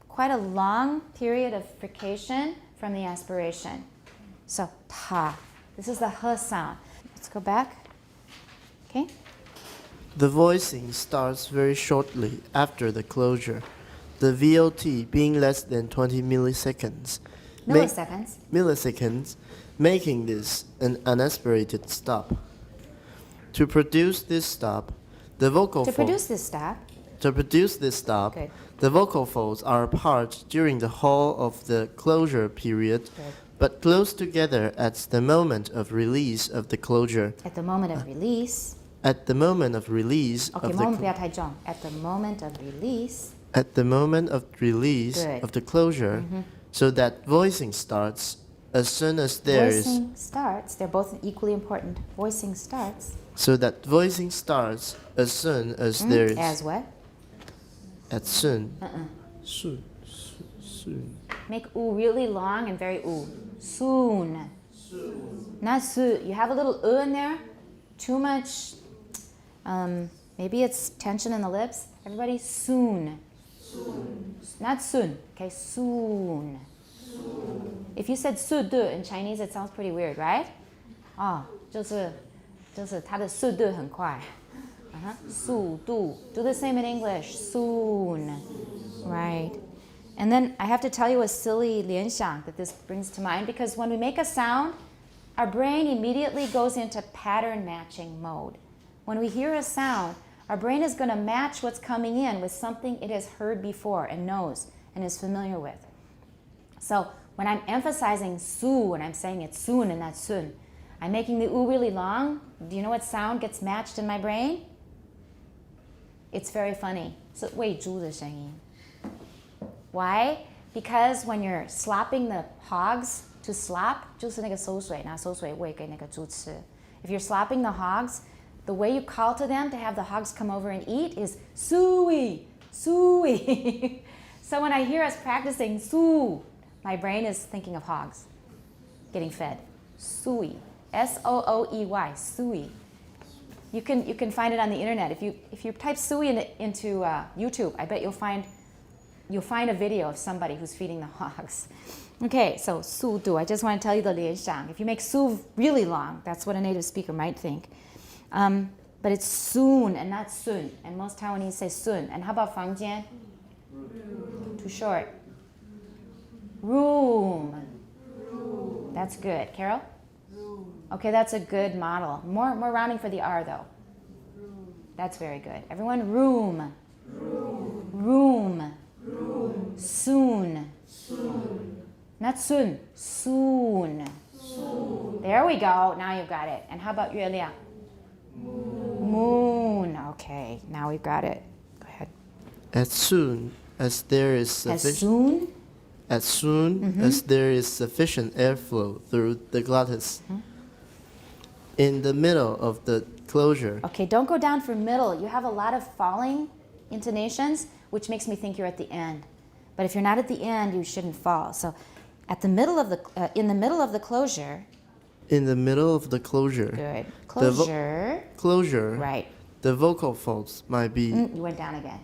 quite a long period of frication from the aspiration. So ta. This is the h sound. Let's go back. Okay. The voicing starts very shortly after the closure, the VOT being less than 20 milliseconds. Milliseconds, making this an unaspirated stop. To produce this stop, the vocal To produce this stop, Good. The vocal folds are apart during the whole of the closure period, Good. but close together at the moment of release of the closure. At the moment of release. At the moment of release Okay, of the moment 不要太重. At the moment of release. At the moment of release Good. of the closure, so that voicing starts as soon as there is. Voicing starts. They're both equally important. Voicing starts. So that voicing starts as soon as there is. As what? At soon. Soon. Soon. Make oo really long and very oo. Soon. Not su. You have a little in there. Too much. Maybe it's tension in the lips. Everybody, soon. Not soon. Okay, soon. If you said su de in Chinese, it sounds pretty weird, right? 就是它的速度很快。速度. Do the same in English. Soon. Right. And then I have to tell you a silly 联想 that this brings to mind, because when we make a sound, our brain immediately goes into pattern matching mode. When we hear a sound, our brain is going to match what's coming in with something it has heard before and knows and is familiar with. So when I'm emphasizing su and I'm saying it's soon and not sun, I'm making the u really long. Do you know what sound gets matched in my brain? It's very funny. 是喂猪的声音. Why? Because when you're slopping the hogs, to slop 就是那个收水，拿收水喂给那个猪吃. If you're slopping the hogs, the way you call to them to have the hogs come over and eat is suey, suey. So when I hear us practicing su, my brain is thinking of hogs getting fed. Suey, S-O-O-E-Y, suey. You can find it on the internet. If you type suey into YouTube, I bet you'll find a video of somebody who's feeding the hogs. Okay, so 速度. I just want to tell you the 联想. If you make su really long, that's what a native speaker might think. But it's soon and not sun. And most Taiwanese say sun. And how about 房间? Too short. Room. That's good. Carol? Okay, that's a good model. More rounding for the R though. That's very good. Everyone, room. Room. Soon. Not soon. Soon. There we go. Now you've got it. And how about 月亮? Moon. Okay, now we've got it. Go ahead. As soon as there is sufficient. As soon? As soon as there is sufficient airflow through the glottis. In the middle of the closure. Okay, don't go down for middle. You have a lot of falling intonations, which makes me think you're at the end. But if you're not at the end, you shouldn't fall. So, at the middle of the in the middle of the closure. In the middle of the closure. Good. Closure. Closure. Right. The vocal folds might be. You went down again.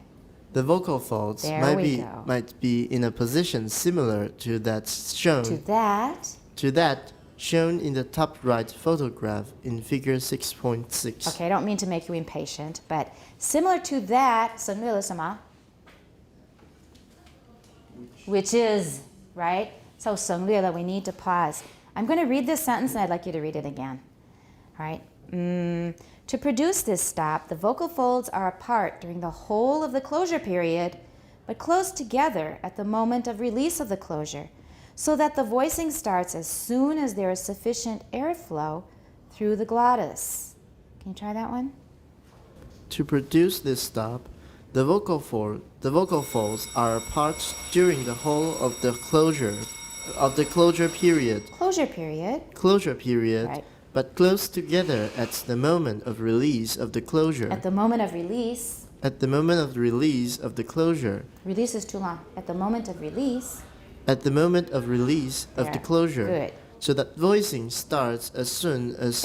The vocal folds might be in a position similar to that shown. To that shown in the top right photograph in figure 6.6. Okay, I don't mean to make you impatient, but similar to that, 省略了什么? Which is, right? So 省略了, we need to pause. I'm going to read this sentence and I'd like you to read it again. All right? To produce this stop, the vocal folds are apart during the whole of the closure period, but close together at the moment of release of the closure, so that the voicing starts as soon as there is sufficient airflow through the glottis. Can you try that one? To produce this stop, the vocal folds are apart during the whole of the closure period. Closure period. Right. But close together at the moment of release of the closure. At the moment of release. At the moment of release of the closure. Release is too long. At the moment of release. At the moment of release of the closure. Good. So that voicing starts as soon as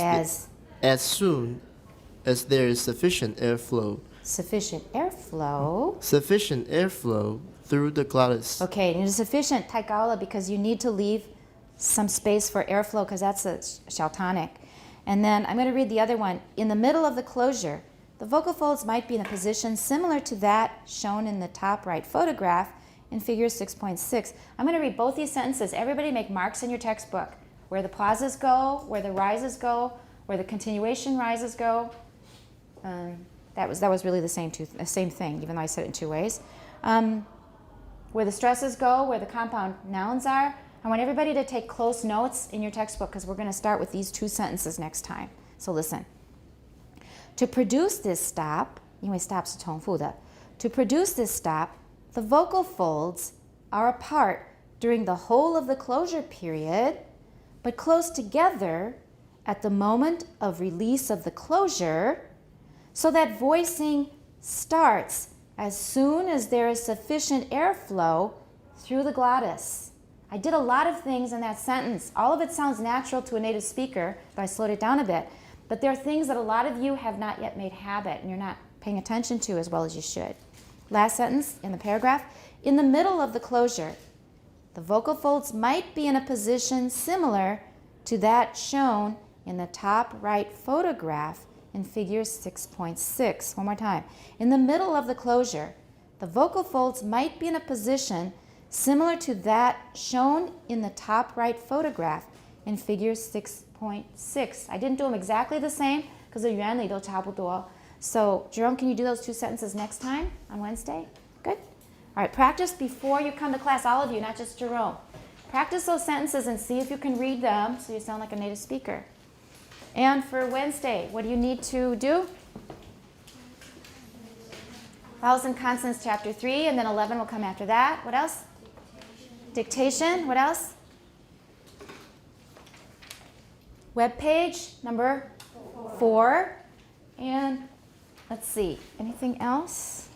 there is sufficient airflow. Sufficient airflow. Sufficient airflow through the glottis. Okay, and it's sufficient 太高了 because you need to leave some space for airflow because that's a 小 tonic. And then I'm going to read the other one. In the middle of the closure, the vocal folds might be in a position similar to that shown in the top right photograph in figure 6.6. I'm going to read both these sentences. Everybody make marks in your textbook where the pauses go, where the rises go, where the continuation rises go. That was really the same thing, even though I said it in two ways. Where the stresses go, where the compound nouns are. I want everybody to take close notes in your textbook because we're going to start with these two sentences next time. So listen. To produce this stop, 因为 stop 是重复的. To produce this stop, the vocal folds are apart during the whole of the closure period, but close together at the moment of release of the closure, so that voicing starts as soon as there is sufficient airflow through the glottis. I did a lot of things in that sentence. All of it sounds natural to a native speaker, but I slowed it down a bit. But there are things that a lot of you have not yet made habit and you're not paying attention to as well as you should. Last sentence in the paragraph. In the middle of the closure, the vocal folds might be in a position similar to that shown in the top right photograph in figure 6.6. One more time. In the middle of the closure, the vocal folds might be in a position similar to that shown in the top right photograph in figure 6.6. I didn't do them exactly the same because the 原理都差不多. So, Jerome, can you do those 2 sentences next time on Wednesday? Good? All right, practice before you come to class, all of you, not just Jerome. Practice those sentences and see if you can read them so you sound like a native speaker. And for Wednesday, what do you need to do? Vowels and consonants, chapter 3, and then 11 will come after that. What else? Dictation. What else? Web page number 4. And let's see, anything else?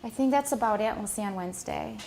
I think that's about it. We'll see you on Wednesday.